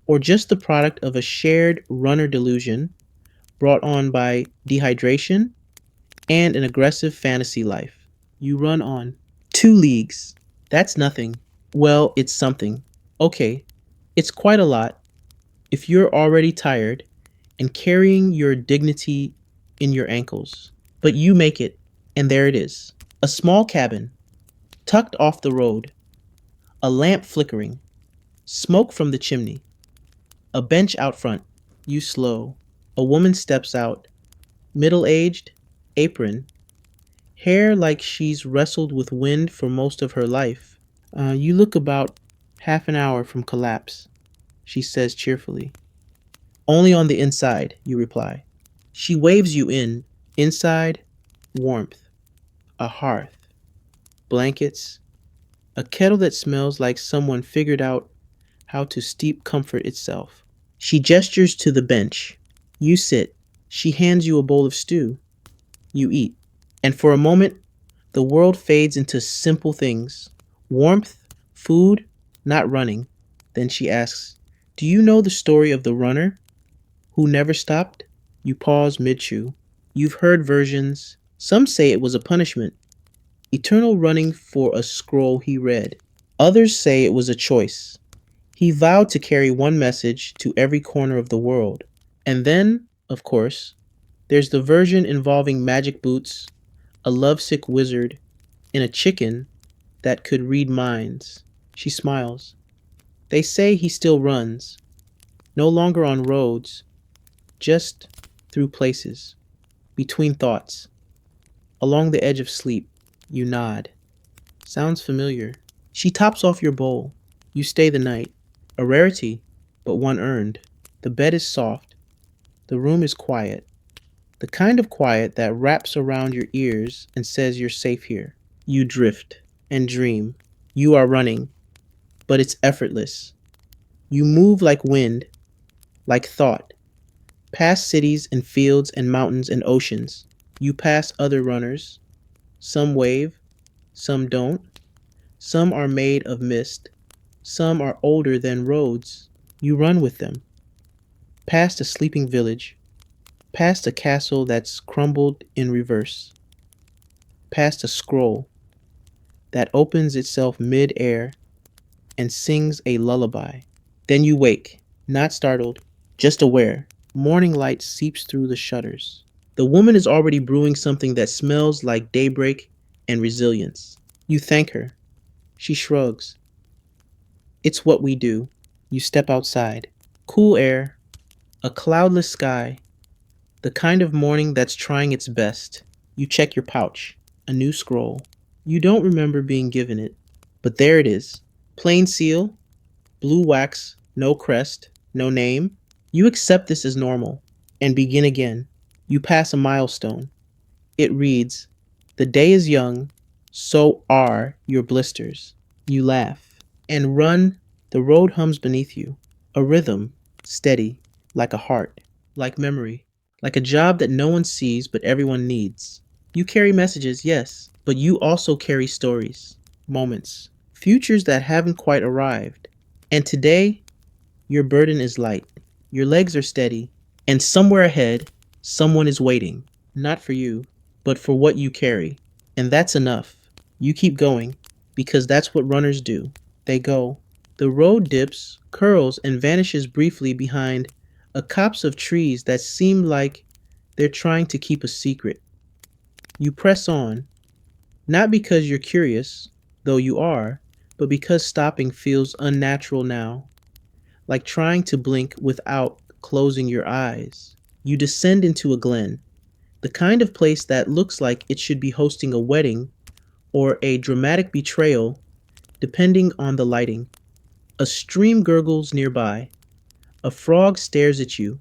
or just the product of a shared runner delusion brought on by dehydration and an aggressive fantasy life. You run on. 2 leagues. That's nothing. Well, it's something. Okay, it's quite a lot if you're already tired and carrying your dignity in your ankles. But you make it, and there it is. A small cabin, tucked off the road, a lamp flickering, smoke from the chimney, a bench out front. You slow. A woman steps out, middle aged, apron, hair like she's wrestled with wind for most of her life. You look about half an hour from collapse, she says cheerfully. Only on the inside, you reply. She waves you in. Inside, warmth, a hearth, blankets, a kettle that smells like someone figured out how to steep comfort itself. She gestures to the bench. You sit. She hands you a bowl of stew. You eat. And for a moment, the world fades into simple things warmth, food, not running. Then she asks, do you know the story of the runner who never stopped? You pause mid chew. You've heard versions. Some say it was a punishment, eternal running for a scroll he read. Others say it was a choice. He vowed to carry one message to every corner of the world. And then, of course, there's the version involving magic boots, a lovesick wizard, and a chicken that could read minds. She smiles. They say he still runs, no longer on roads, just through places, between thoughts, along the edge of sleep. You nod. Sounds familiar. She tops off your bowl. You stay the night. A rarity, but one earned. The bed is soft. The room is quiet. The kind of quiet that wraps around your ears and says you're safe here. You drift and dream. You are running, but it's effortless. You move like wind, like thought, past cities and fields and mountains and oceans. You pass other runners. Some wave, some don't. Some are made of mist. Some are older than roads. You run with them. Past a sleeping village. Past a castle that's crumbled in reverse. Past a scroll that opens itself mid-air and sings a lullaby. Then you wake, not startled, just aware. Morning light seeps through the shutters. The woman is already brewing something that smells like daybreak and resilience. You thank her. She shrugs. It's what we do. You step outside. Cool air, a cloudless sky, the kind of morning that's trying its best. You check your pouch. A new scroll. You don't remember being given it, but there it is. Plain seal, blue wax, no crest, no name. You accept this as normal and begin again. You pass a milestone. It reads, the day is young, so are your blisters. You laugh and run. The road hums beneath you. A rhythm, steady, like a heart, like memory, like a job that no one sees but everyone needs. You carry messages, yes, but you also carry stories, moments, futures that haven't quite arrived. And today, your burden is light. Your legs are steady, and somewhere ahead, someone is waiting, not for you, but for what you carry. And that's enough. You keep going, because that's what runners do. They go. The road dips, curls, and vanishes briefly behind a copse of trees that seem like they're trying to keep a secret. You press on, not because you're curious, though you are, but because stopping feels unnatural now, like trying to blink without closing your eyes. You descend into a glen, the kind of place that looks like it should be hosting a wedding or a dramatic betrayal, depending on the lighting. A stream gurgles nearby. A frog stares at you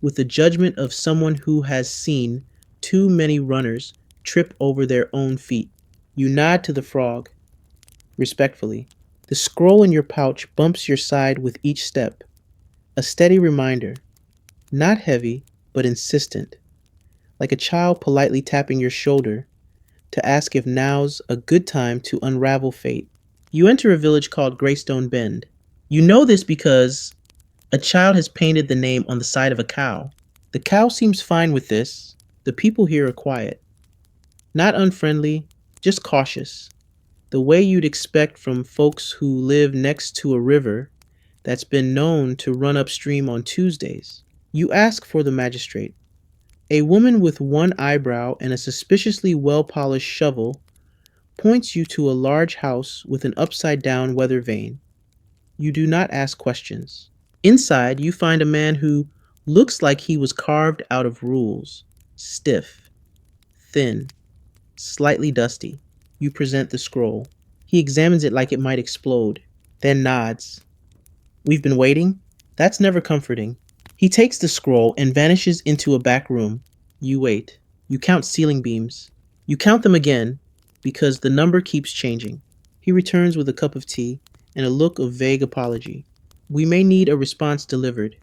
with the judgment of someone who has seen too many runners trip over their own feet. You nod to the frog, respectfully. The scroll in your pouch bumps your side with each step. A steady reminder, not heavy, but insistent, like a child politely tapping your shoulder to ask if now's a good time to unravel fate. You enter a village called Greystone Bend. You know this because a child has painted the name on the side of a cow. The cow seems fine with this. The people here are quiet. Not unfriendly, just cautious. the way you'd expect from folks who live next to a river that's been known to run upstream on Tuesdays. You ask for the magistrate. A woman with one eyebrow and a suspiciously well polished shovel points you to a large house with an upside down weather vane. You do not ask questions. Inside, you find a man who looks like he was carved out of rules, stiff, thin, slightly dusty. You present the scroll. He examines it like it might explode, then nods. We've been waiting? That's never comforting. He takes the scroll and vanishes into a back room. You wait. You count ceiling beams. You count them again, because the number keeps changing. He returns with a cup of tea and a look of vague apology. We may need a response delivered.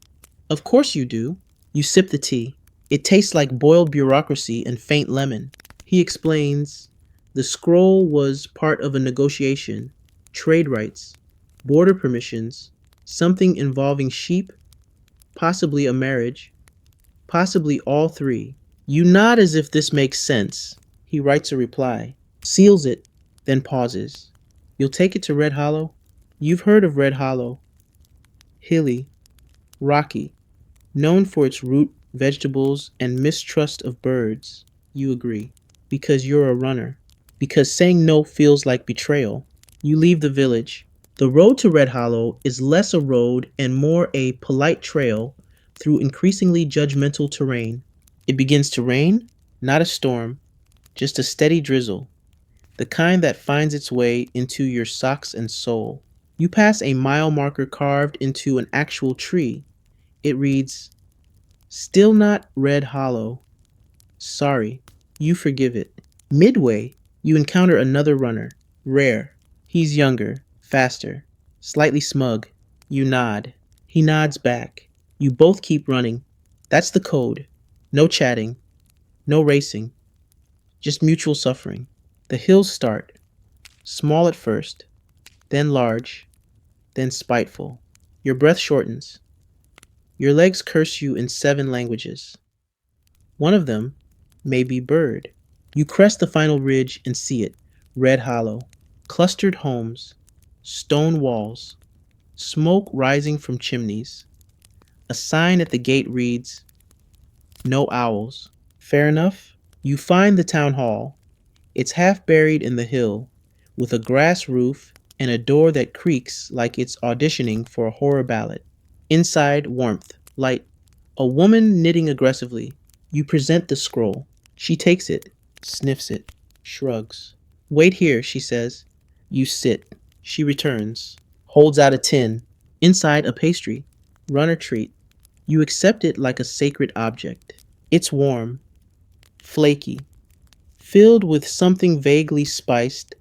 Of course you do. You sip the tea. It tastes like boiled bureaucracy and faint lemon. He explains the scroll was part of a negotiation, trade rights, border permissions, something involving sheep, possibly a marriage, possibly all three. You nod as if this makes sense. He writes a reply, seals it, then pauses. You'll take it to Red Hollow? You've heard of Red Hollow. Hilly, rocky, known for its root vegetables and mistrust of birds. You agree. Because you're a runner. Because saying no feels like betrayal. You leave the village. The road to Red Hollow is less a road and more a polite trail through increasingly judgmental terrain. It begins to rain, not a storm, just a steady drizzle, the kind that finds its way into your socks and soul. You pass a mile marker carved into an actual tree. It reads, "Still not Red Hollow. Sorry." You forgive it. Midway, you encounter another runner, Rare. He's younger, faster, slightly smug. You nod. He nods back. You both keep running. That's the code. No chatting, no racing, just mutual suffering. The hills start, small at first, then large, then spiteful. Your breath shortens. Your legs curse you in 7 languages. One of them may be bird. You crest the final ridge and see it, Red Hollow. Clustered homes, stone walls, smoke rising from chimneys. A sign at the gate reads, "No owls." Fair enough. You find the town hall. It's half buried in the hill, with a grass roof and a door that creaks like it's auditioning for a horror ballad. Inside, warmth, light, a woman knitting aggressively. You present the scroll. She takes it, sniffs it, shrugs. "Wait here," she says. You sit. She returns, holds out a tin. Inside, a pastry, runner treat. You accept it like a sacred object. It's warm, flaky, filled with something vaguely spiced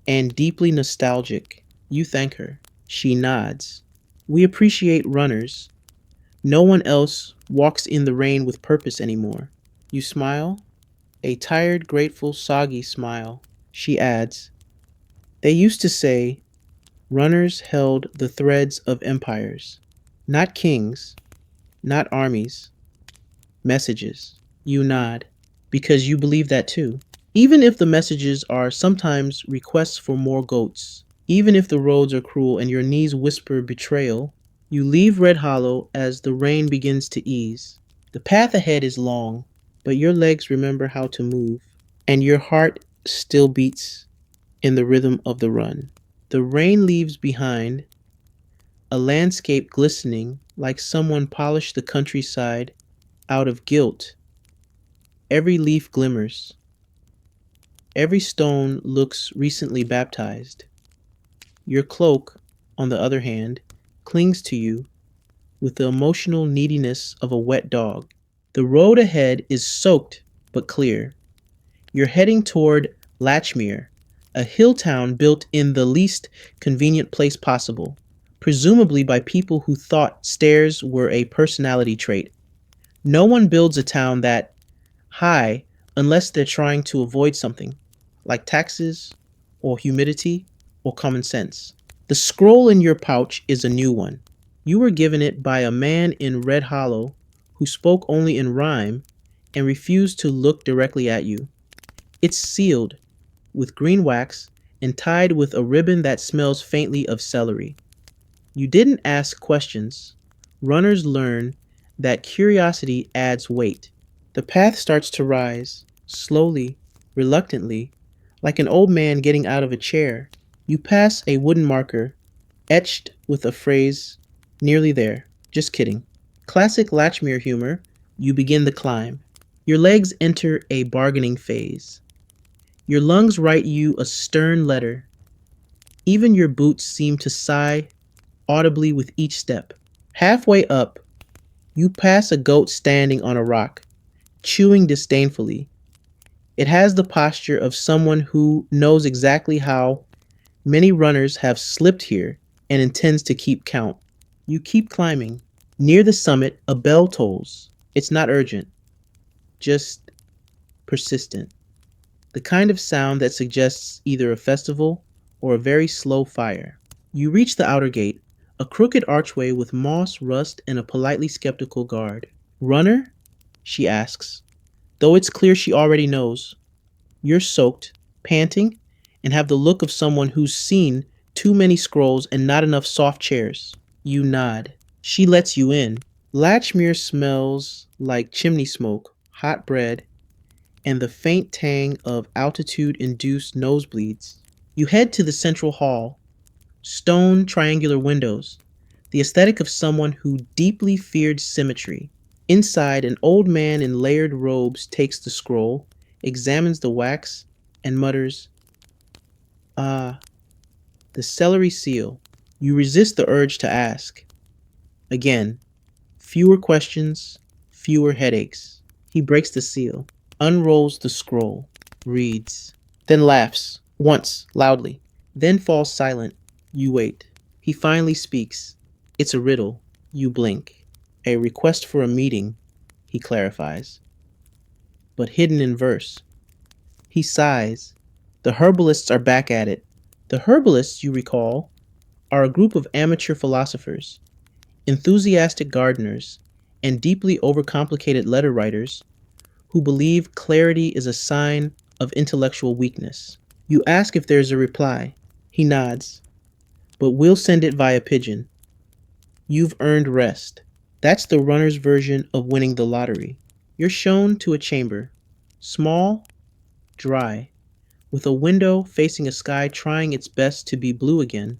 and deeply nostalgic. You thank her. She nods. We appreciate runners. No one else walks in the rain with purpose anymore. You smile, a tired, grateful, soggy smile. She adds, "They used to say runners held the threads of empires, not kings, not armies, messages." You nod, because you believe that too. Even if the messages are sometimes requests for more goats, even if the roads are cruel and your knees whisper betrayal, you leave Red Hollow as the rain begins to ease. The path ahead is long, but your legs remember how to move, and your heart still beats in the rhythm of the run. The rain leaves behind a landscape glistening like someone polished the countryside out of guilt. Every leaf glimmers. Every stone looks recently baptized. Your cloak, on the other hand, clings to you with the emotional neediness of a wet dog. The road ahead is soaked but clear. You're heading toward Latchmere, a hill town built in the least convenient place possible, presumably by people who thought stairs were a personality trait. No one builds a town that high unless they're trying to avoid something, like taxes, or humidity, or common sense. The scroll in your pouch is a new one. You were given it by a man in Red Hollow who spoke only in rhyme and refused to look directly at you. It's sealed with green wax and tied with a ribbon that smells faintly of celery. You didn't ask questions. Runners learn that curiosity adds weight. The path starts to rise, slowly, reluctantly, like an old man getting out of a chair. You pass a wooden marker, etched with a phrase, nearly there. Just kidding. Classic Latchmere humor. You begin the climb. Your legs enter a bargaining phase. Your lungs write you a stern letter. Even your boots seem to sigh audibly with each step. Halfway up, you pass a goat standing on a rock, chewing disdainfully. It has the posture of someone who knows exactly how many runners have slipped here and intends to keep count. You keep climbing. Near the summit, a bell tolls. It's not urgent, just persistent. The kind of sound that suggests either a festival or a very slow fire. You reach the outer gate, a crooked archway with moss, rust, and a politely skeptical guard. Runner? She asks, though it's clear she already knows. You're soaked, panting, and have the look of someone who's seen too many scrolls and not enough soft chairs. You nod. She lets you in. Latchmere smells like chimney smoke, hot bread, and the faint tang of altitude-induced nosebleeds. You head to the central hall, stone triangular windows, the aesthetic of someone who deeply feared symmetry. Inside, an old man in layered robes takes the scroll, examines the wax, and mutters, "Ah, the celery seal." You resist the urge to ask. Again, fewer questions, fewer headaches. He breaks the seal, unrolls the scroll, reads, then laughs, once, loudly, then falls silent. You wait. He finally speaks. It's a riddle. You blink. A request for a meeting, he clarifies, but hidden in verse. He sighs. The herbalists are back at it. The herbalists, you recall, are a group of amateur philosophers, enthusiastic gardeners, and deeply overcomplicated letter writers who believe clarity is a sign of intellectual weakness. You ask if there's a reply. He nods. But we'll send it via pigeon. You've earned rest. That's the runner's version of winning the lottery. You're shown to a chamber, small, dry, with a window facing a sky trying its best to be blue again.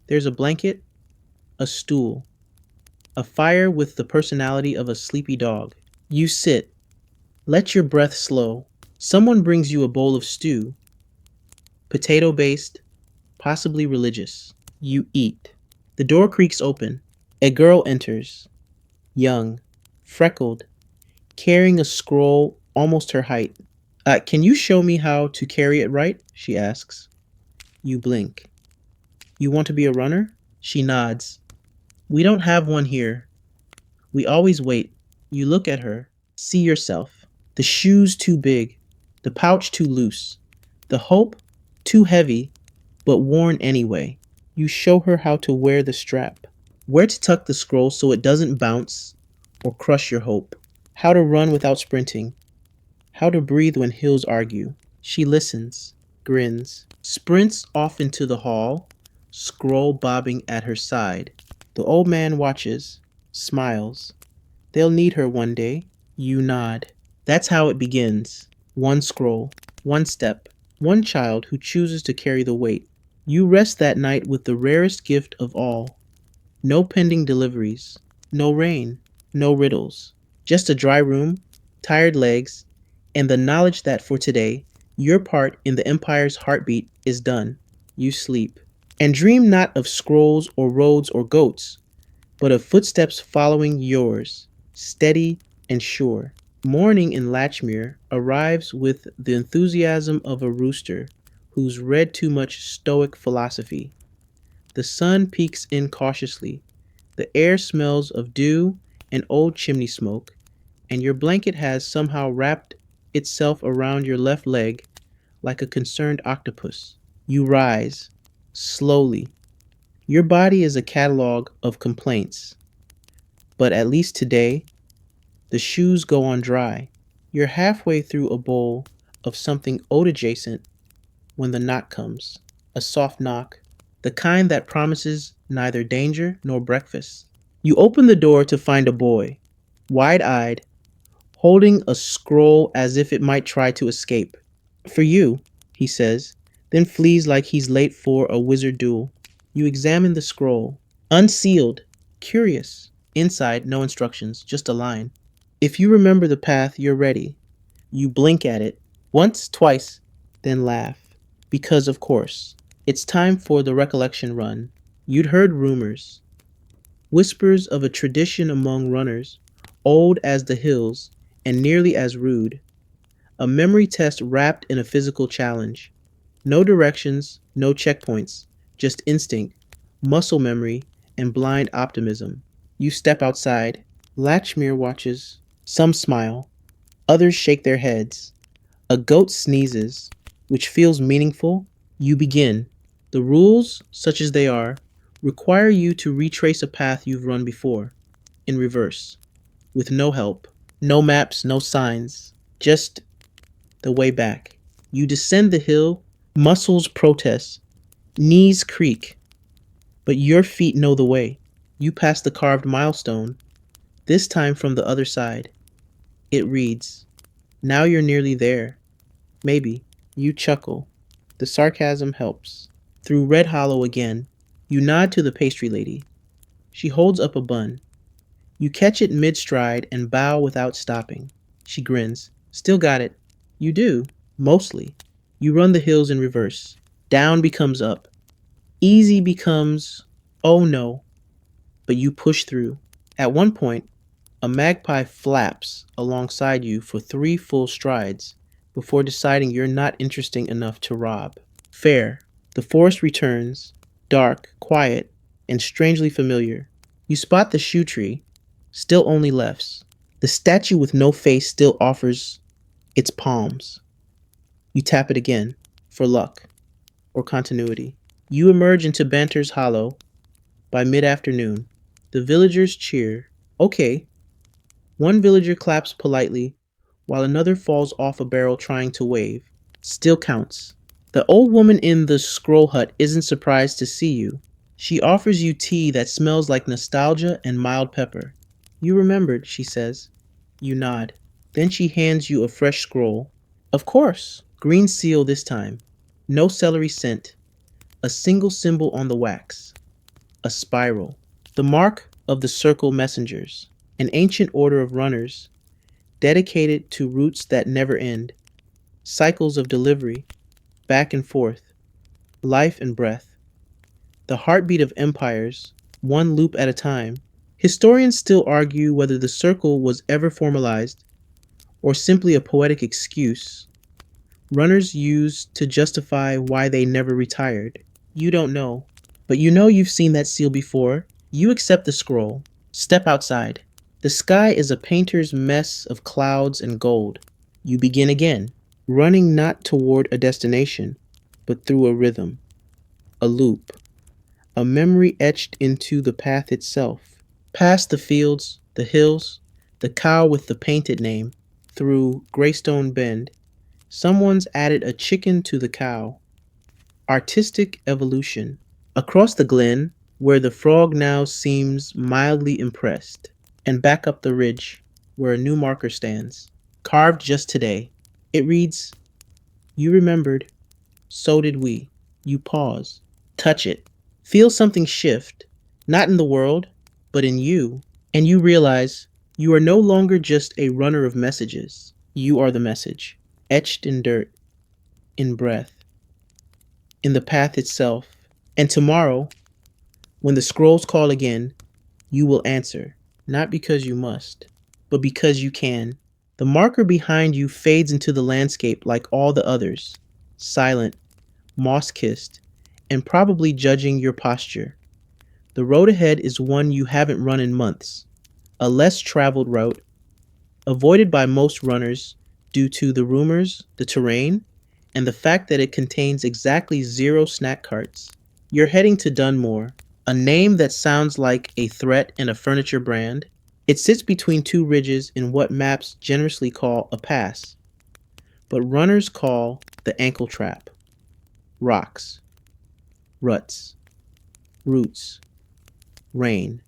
There's a blanket, a stool, a fire with the personality of a sleepy dog. You sit. Let your breath slow. Someone brings you a bowl of stew, potato-based, possibly religious. You eat. The door creaks open. A girl enters, young, freckled, carrying a scroll almost her height. Can you show me how to carry it right? She asks. You blink. You want to be a runner? She nods. We don't have one here. We always wait. You look at her, see yourself. The shoes too big, the pouch too loose, the hope too heavy, but worn anyway. You show her how to wear the strap, where to tuck the scroll so it doesn't bounce or crush your hope, how to run without sprinting, how to breathe when hills argue. She listens, grins, sprints off into the hall, scroll bobbing at her side. The old man watches, smiles. They'll need her one day. You nod. That's how it begins. One scroll, one step, one child who chooses to carry the weight. You rest that night with the rarest gift of all. No pending deliveries, no rain, no riddles. Just a dry room, tired legs, and the knowledge that for today, your part in the empire's heartbeat is done. You sleep. And dream not of scrolls or roads or goats, but of footsteps following yours, steady and sure. Morning in Latchmere arrives with the enthusiasm of a rooster who's read too much Stoic philosophy. The sun peeks in cautiously. The air smells of dew and old chimney smoke, and your blanket has somehow wrapped itself around your left leg like a concerned octopus. You rise, slowly. Your body is a catalog of complaints, but at least today, the shoes go on dry. You're halfway through a bowl of something oat adjacent when the knock comes. A soft knock, the kind that promises neither danger nor breakfast. You open the door to find a boy, wide-eyed, holding a scroll as if it might try to escape. For you, he says, then flees like he's late for a wizard duel. You examine the scroll, unsealed, curious. Inside, no instructions, just a line. If you remember the path, you're ready. You blink at it, once, twice, then laugh. Because, of course, it's time for the recollection run. You'd heard rumors, whispers of a tradition among runners, old as the hills and nearly as rude. A memory test wrapped in a physical challenge. No directions, no checkpoints, just instinct, muscle memory, and blind optimism. You step outside. Latchmere watches. Some smile. Others shake their heads. A goat sneezes, which feels meaningful. You begin. The rules, such as they are, require you to retrace a path you've run before, in reverse, with no help, no maps, no signs, just the way back. You descend the hill, muscles protest, knees creak, but your feet know the way. You pass the carved milestone, this time from the other side. It reads, "Now you're nearly there." Maybe. You chuckle. The sarcasm helps. Through Red Hollow again, you nod to the pastry lady. She holds up a bun. You catch it mid-stride and bow without stopping. She grins. Still got it. You do. Mostly. You run the hills in reverse. Down becomes up. Easy becomes, oh no. But you push through. At one point, a magpie flaps alongside you for 3 full strides before deciding you're not interesting enough to rob. Fair. The forest returns, dark, quiet, and strangely familiar. You spot the shoe tree, still only lefts. The statue with no face still offers its palms. You tap it again, for luck, or continuity. You emerge into Banter's Hollow by mid-afternoon. The villagers cheer. Okay. One villager claps politely, while another falls off a barrel trying to wave. Still counts. The old woman in the scroll hut isn't surprised to see you. She offers you tea that smells like nostalgia and mild pepper. You remembered, she says. You nod. Then she hands you a fresh scroll. Of course. Green seal this time. No celery scent. A single symbol on the wax. A spiral. The mark of the Circle Messengers. An ancient order of runners dedicated to routes that never end. Cycles of delivery. Back and forth. Life and breath. The heartbeat of empires, one loop at a time. Historians still argue whether the circle was ever formalized or simply a poetic excuse runners used to justify why they never retired. You don't know, but you know you've seen that seal before. You accept the scroll. Step outside. The sky is a painter's mess of clouds and gold. You begin again, running not toward a destination, but through a rhythm, a loop, a memory etched into the path itself. Past the fields, the hills, the cow with the painted name, through Greystone Bend. Someone's added a chicken to the cow. Artistic evolution. Across the glen, where the frog now seems mildly impressed, and back up the ridge, where a new marker stands, carved just today. It reads, "You remembered, so did we." You pause, touch it, feel something shift, not in the world, but in you, and you realize you are no longer just a runner of messages. You are the message, etched in dirt, in breath, in the path itself. And tomorrow, when the scrolls call again, you will answer, not because you must, but because you can. The marker behind you fades into the landscape like all the others, silent, moss-kissed, and probably judging your posture. The road ahead is one you haven't run in months, a less traveled route, avoided by most runners due to the rumors, the terrain, and the fact that it contains exactly 0 snack carts. You're heading to Dunmore, a name that sounds like a threat in a furniture brand. It sits between 2 ridges in what maps generously call a pass, but runners call the ankle trap. rocks, ruts, roots, rain,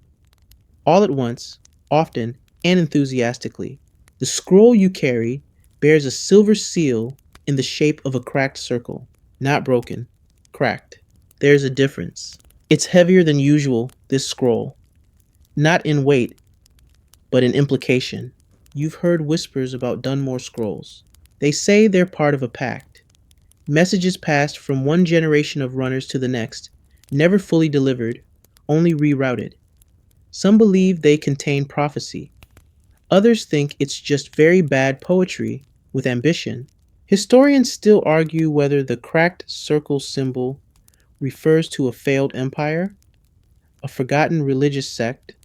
all at once, often, and enthusiastically. The scroll you carry bears a silver seal in the shape of a cracked circle. Not broken, cracked. There's a difference. It's heavier than usual, this scroll. Not in weight, but in implication. You've heard whispers about Dunmore scrolls. They say they're part of a pact. Messages passed from one generation of runners to the next, never fully delivered, only rerouted. Some believe they contain prophecy. Others think it's just very bad poetry with ambition. Historians still argue whether the cracked circle symbol refers to a failed empire, a forgotten religious sect,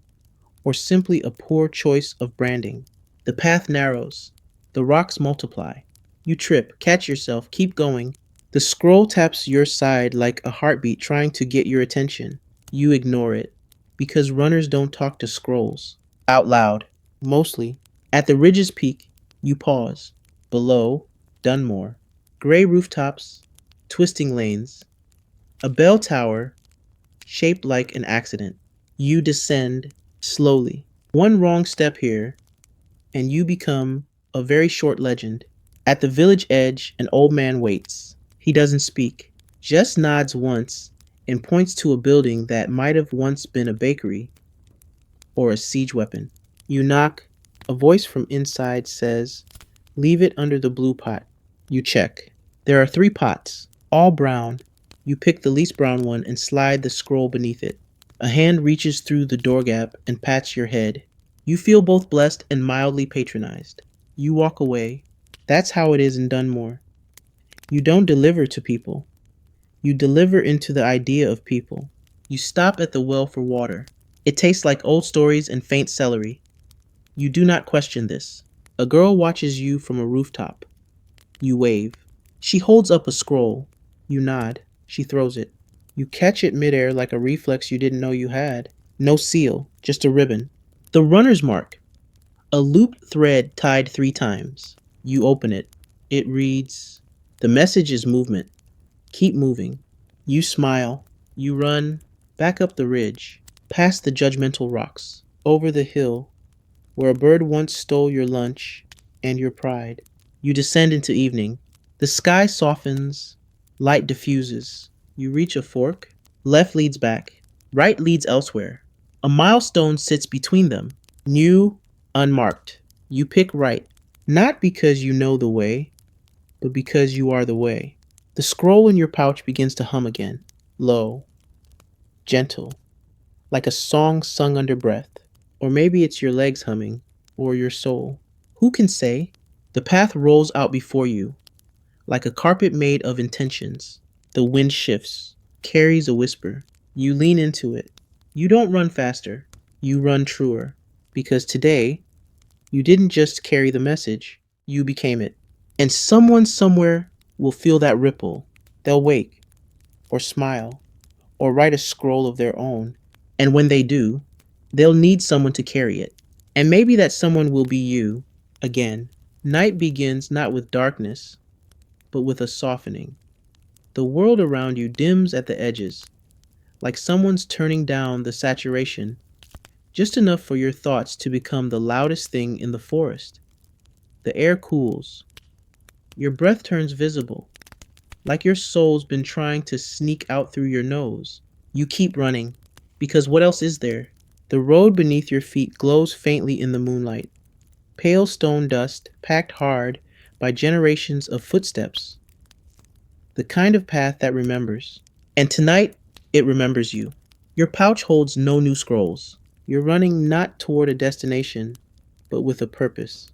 or simply a poor choice of branding. The path narrows, the rocks multiply. You trip, catch yourself, keep going. The scroll taps your side like a heartbeat trying to get your attention. You ignore it, because runners don't talk to scrolls. Out loud, mostly. At the ridge's peak, you pause. Below, Dunmore. Gray rooftops, twisting lanes. A bell tower, shaped like an accident. You descend slowly. One wrong step here, and you become a very short legend. At the village edge, an old man waits. He doesn't speak, just nods once and points to a building that might have once been a bakery or a siege weapon. You knock. A voice from inside says, "Leave it under the blue pot." You check. There are 3 pots, all brown. You pick the least brown one and slide the scroll beneath it. A hand reaches through the door gap and pats your head. You feel both blessed and mildly patronized. You walk away. That's how it is in Dunmore. You don't deliver to people. You deliver into the idea of people. You stop at the well for water. It tastes like old stories and faint celery. You do not question this. A girl watches you from a rooftop. You wave. She holds up a scroll. You nod. She throws it. You catch it midair like a reflex you didn't know you had. No seal, just a ribbon. The runner's mark. A looped thread tied 3 times. You open it. It reads, "The message is movement. Keep moving." You smile. You run back up the ridge, past the judgmental rocks, over the hill where a bird once stole your lunch and your pride. You descend into evening. The sky softens, light diffuses. You reach a fork. Left leads back. Right leads elsewhere. A milestone sits between them, new, unmarked. You pick right, not because you know the way, but because you are the way. The scroll in your pouch begins to hum again, low, gentle, like a song sung under breath. Or maybe it's your legs humming, or your soul. Who can say? The path rolls out before you, like a carpet made of intentions. The wind shifts, carries a whisper. You lean into it. You don't run faster, you run truer. Because today, you didn't just carry the message, you became it. And someone somewhere will feel that ripple. They'll wake, or smile, or write a scroll of their own. And when they do, they'll need someone to carry it. And maybe that someone will be you again. Night begins not with darkness, but with a softening. The world around you dims at the edges, like someone's turning down the saturation, just enough for your thoughts to become the loudest thing in the forest. The air cools. Your breath turns visible, like your soul's been trying to sneak out through your nose. You keep running, because what else is there? The road beneath your feet glows faintly in the moonlight. Pale stone dust packed hard by generations of footsteps. The kind of path that remembers. And tonight, it remembers you. Your pouch holds no new scrolls. You're running not toward a destination, but with a purpose.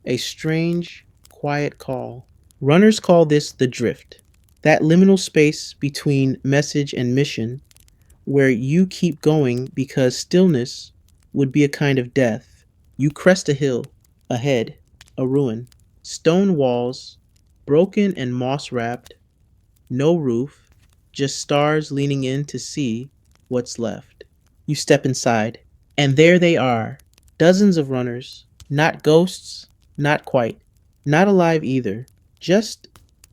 A strange, quiet call. Runners call this the drift. That liminal space between message and mission, where you keep going because stillness would be a kind of death. You crest a hill, ahead, a ruin. Stone walls, broken and moss-wrapped, no roof, just stars leaning in to see what's left. You step inside, and there they are, dozens of runners, not ghosts, not quite, not alive either, just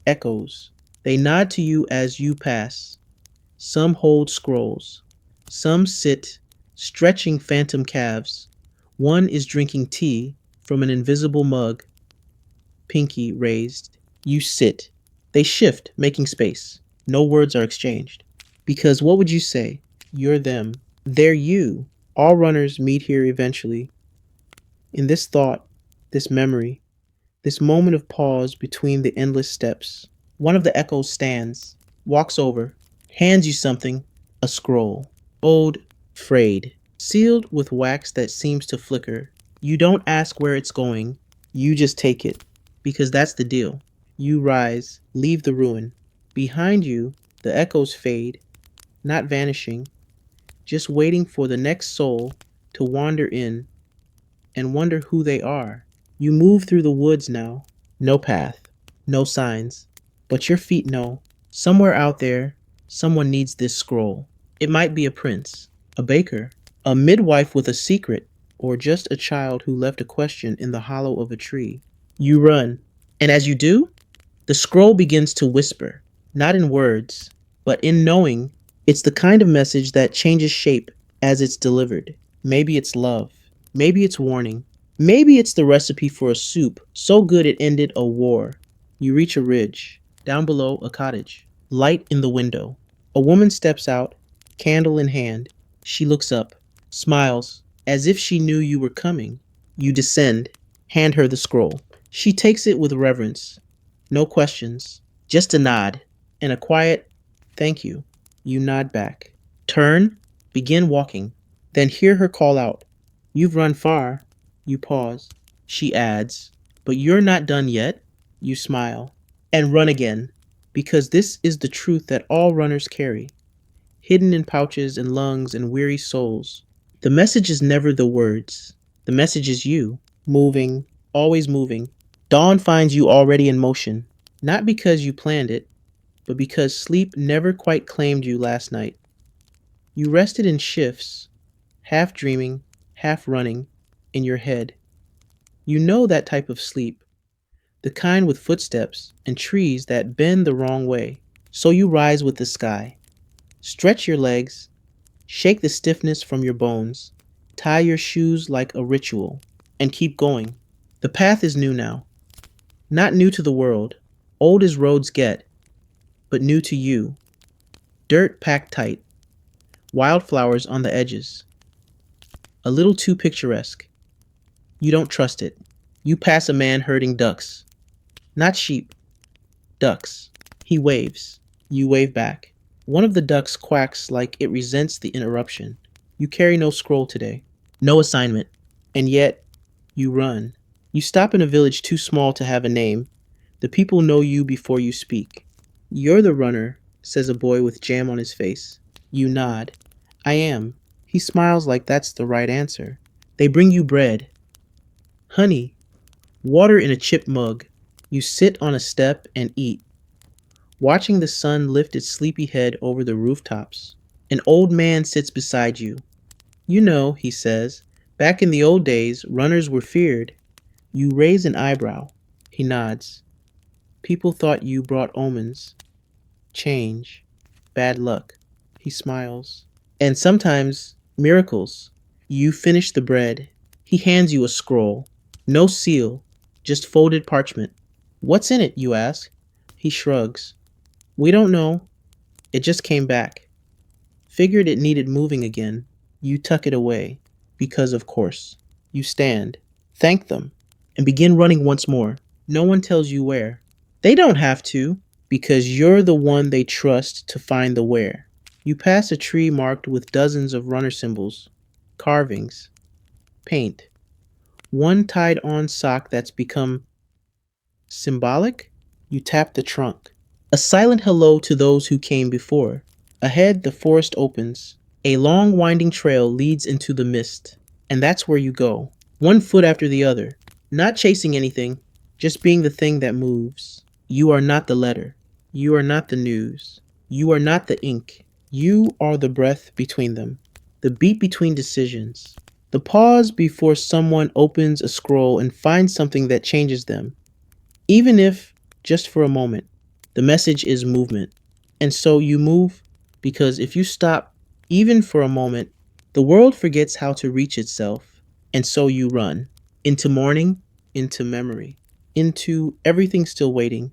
echoes. They nod to you as you pass. Some hold scrolls. Some sit, stretching phantom calves. One is drinking tea from an invisible mug, pinky raised. You sit. They shift, making space. No words are exchanged. Because what would you say? You're them. They're you. All runners meet here eventually. In this thought, this memory, this moment of pause between the endless steps, one of the echoes stands, walks over, hands you something, a scroll. Old, frayed, sealed with wax that seems to flicker. You don't ask where it's going, you just take it. Because that's the deal. You rise, leave the ruin. Behind you, the echoes fade, not vanishing, just waiting for the next soul to wander in and wonder who they are. You move through the woods now. No path, no signs, but your feet know. Somewhere out there, someone needs this scroll. It might be a prince, a baker, a midwife with a secret, or just a child who left a question in the hollow of a tree. You run, and as you do, the scroll begins to whisper, not in words, but in knowing. It's the kind of message that changes shape as it's delivered. Maybe it's love. Maybe it's warning. Maybe it's the recipe for a soup so good it ended a war. You reach a ridge. Down below, a cottage. Light in the window. A woman steps out, candle in hand. She looks up, smiles, as if she knew you were coming. You descend, hand her the scroll. She takes it with reverence. No questions, just a nod, and a quiet, thank you. You nod back. Turn, begin walking. Then hear her call out. You've run far. You pause. She adds, but you're not done yet. You smile. And run again, because this is the truth that all runners carry, hidden in pouches and lungs and weary souls. The message is never the words. The message is you, moving, always moving. Dawn finds you already in motion, not because you planned it, but because sleep never quite claimed you last night. You rested in shifts, half dreaming, half running, in your head. You know that type of sleep, the kind with footsteps and trees that bend the wrong way. So you rise with the sky. Stretch your legs, shake the stiffness from your bones, tie your shoes like a ritual, and keep going. The path is new now. Not new to the world, old as roads get, but new to you. Dirt packed tight, wildflowers on the edges. A little too picturesque. You don't trust it. You pass a man herding ducks. Not sheep, ducks. He waves. You wave back. One of the ducks quacks like it resents the interruption. You carry no scroll today, no assignment, and yet you run. You stop in a village too small to have a name. The people know you before you speak. You're the runner, says a boy with jam on his face. You nod. I am. He smiles like that's the right answer. They bring you bread, honey, water in a chipped mug. You sit on a step and eat, watching the sun lift its sleepy head over the rooftops. An old man sits beside you. You know, he says, back in the old days, runners were feared. You raise an eyebrow. He nods. People thought you brought omens, change, bad luck. He smiles. And sometimes, miracles. You finish the bread. He hands you a scroll. No seal, just folded parchment. What's in it, you ask? He shrugs. We don't know. It just came back. Figured it needed moving again. You tuck it away, because of course. You stand, thank them, and begin running once more. No one tells you where. They don't have to, because you're the one they trust to find the where. You pass a tree marked with dozens of runner symbols, carvings, paint. One tied on sock that's become symbolic. You tap the trunk. A silent hello to those who came before. Ahead, the forest opens. A long winding trail leads into the mist, and that's where you go, one foot after the other, not chasing anything, just being the thing that moves. You are not the letter. You are not the news. You are not the ink. You are the breath between them, the beat between decisions, the pause before someone opens a scroll and finds something that changes them, even if just for a moment. The message is movement. And so you move because if you stop, even for a moment, the world forgets how to reach itself. And so you run into morning, into memory, into everything still waiting.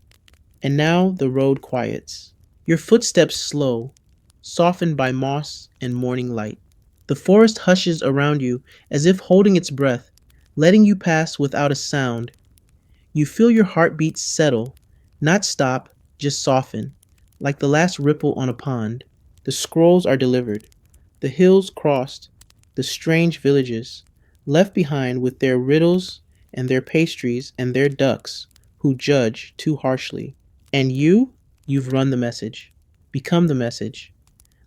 And now the road quiets. Your footsteps slow, softened by moss and morning light. The forest hushes around you as if holding its breath, letting you pass without a sound. You feel your heartbeat settle, not stop, just soften, like the last ripple on a pond. The scrolls are delivered, the hills crossed, the strange villages, left behind with their riddles and their pastries and their ducks who judge too harshly. And you've run the message. Become the message.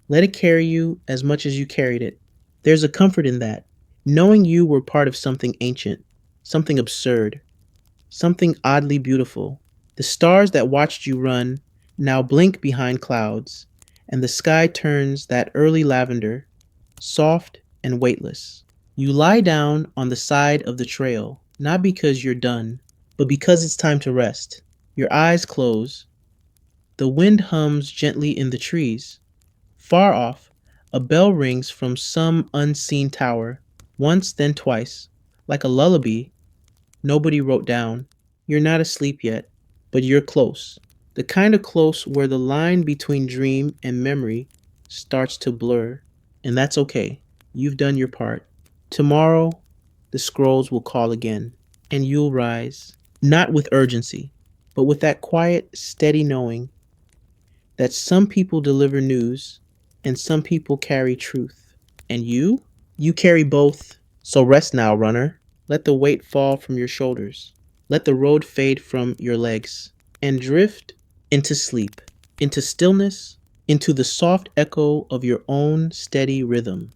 Let it carry you as much as you carried it. There's a comfort in that, knowing you were part of something ancient, something absurd, something oddly beautiful. The stars that watched you run now blink behind clouds, and the sky turns that early lavender, soft and weightless. You lie down on the side of the trail, not because you're done, but because it's time to rest. Your eyes close. The wind hums gently in the trees. Far off, a bell rings from some unseen tower, once, then twice, like a lullaby nobody wrote down. You're not asleep yet, but you're close. The kind of close where the line between dream and memory starts to blur. And that's okay. You've done your part. Tomorrow, the scrolls will call again, and you'll rise, not with urgency, but with that quiet, steady knowing that some people deliver news and some people carry truth. And you? You carry both. So rest now, runner. Let the weight fall from your shoulders. Let the road fade from your legs and drift into sleep, into stillness, into the soft echo of your own steady rhythm.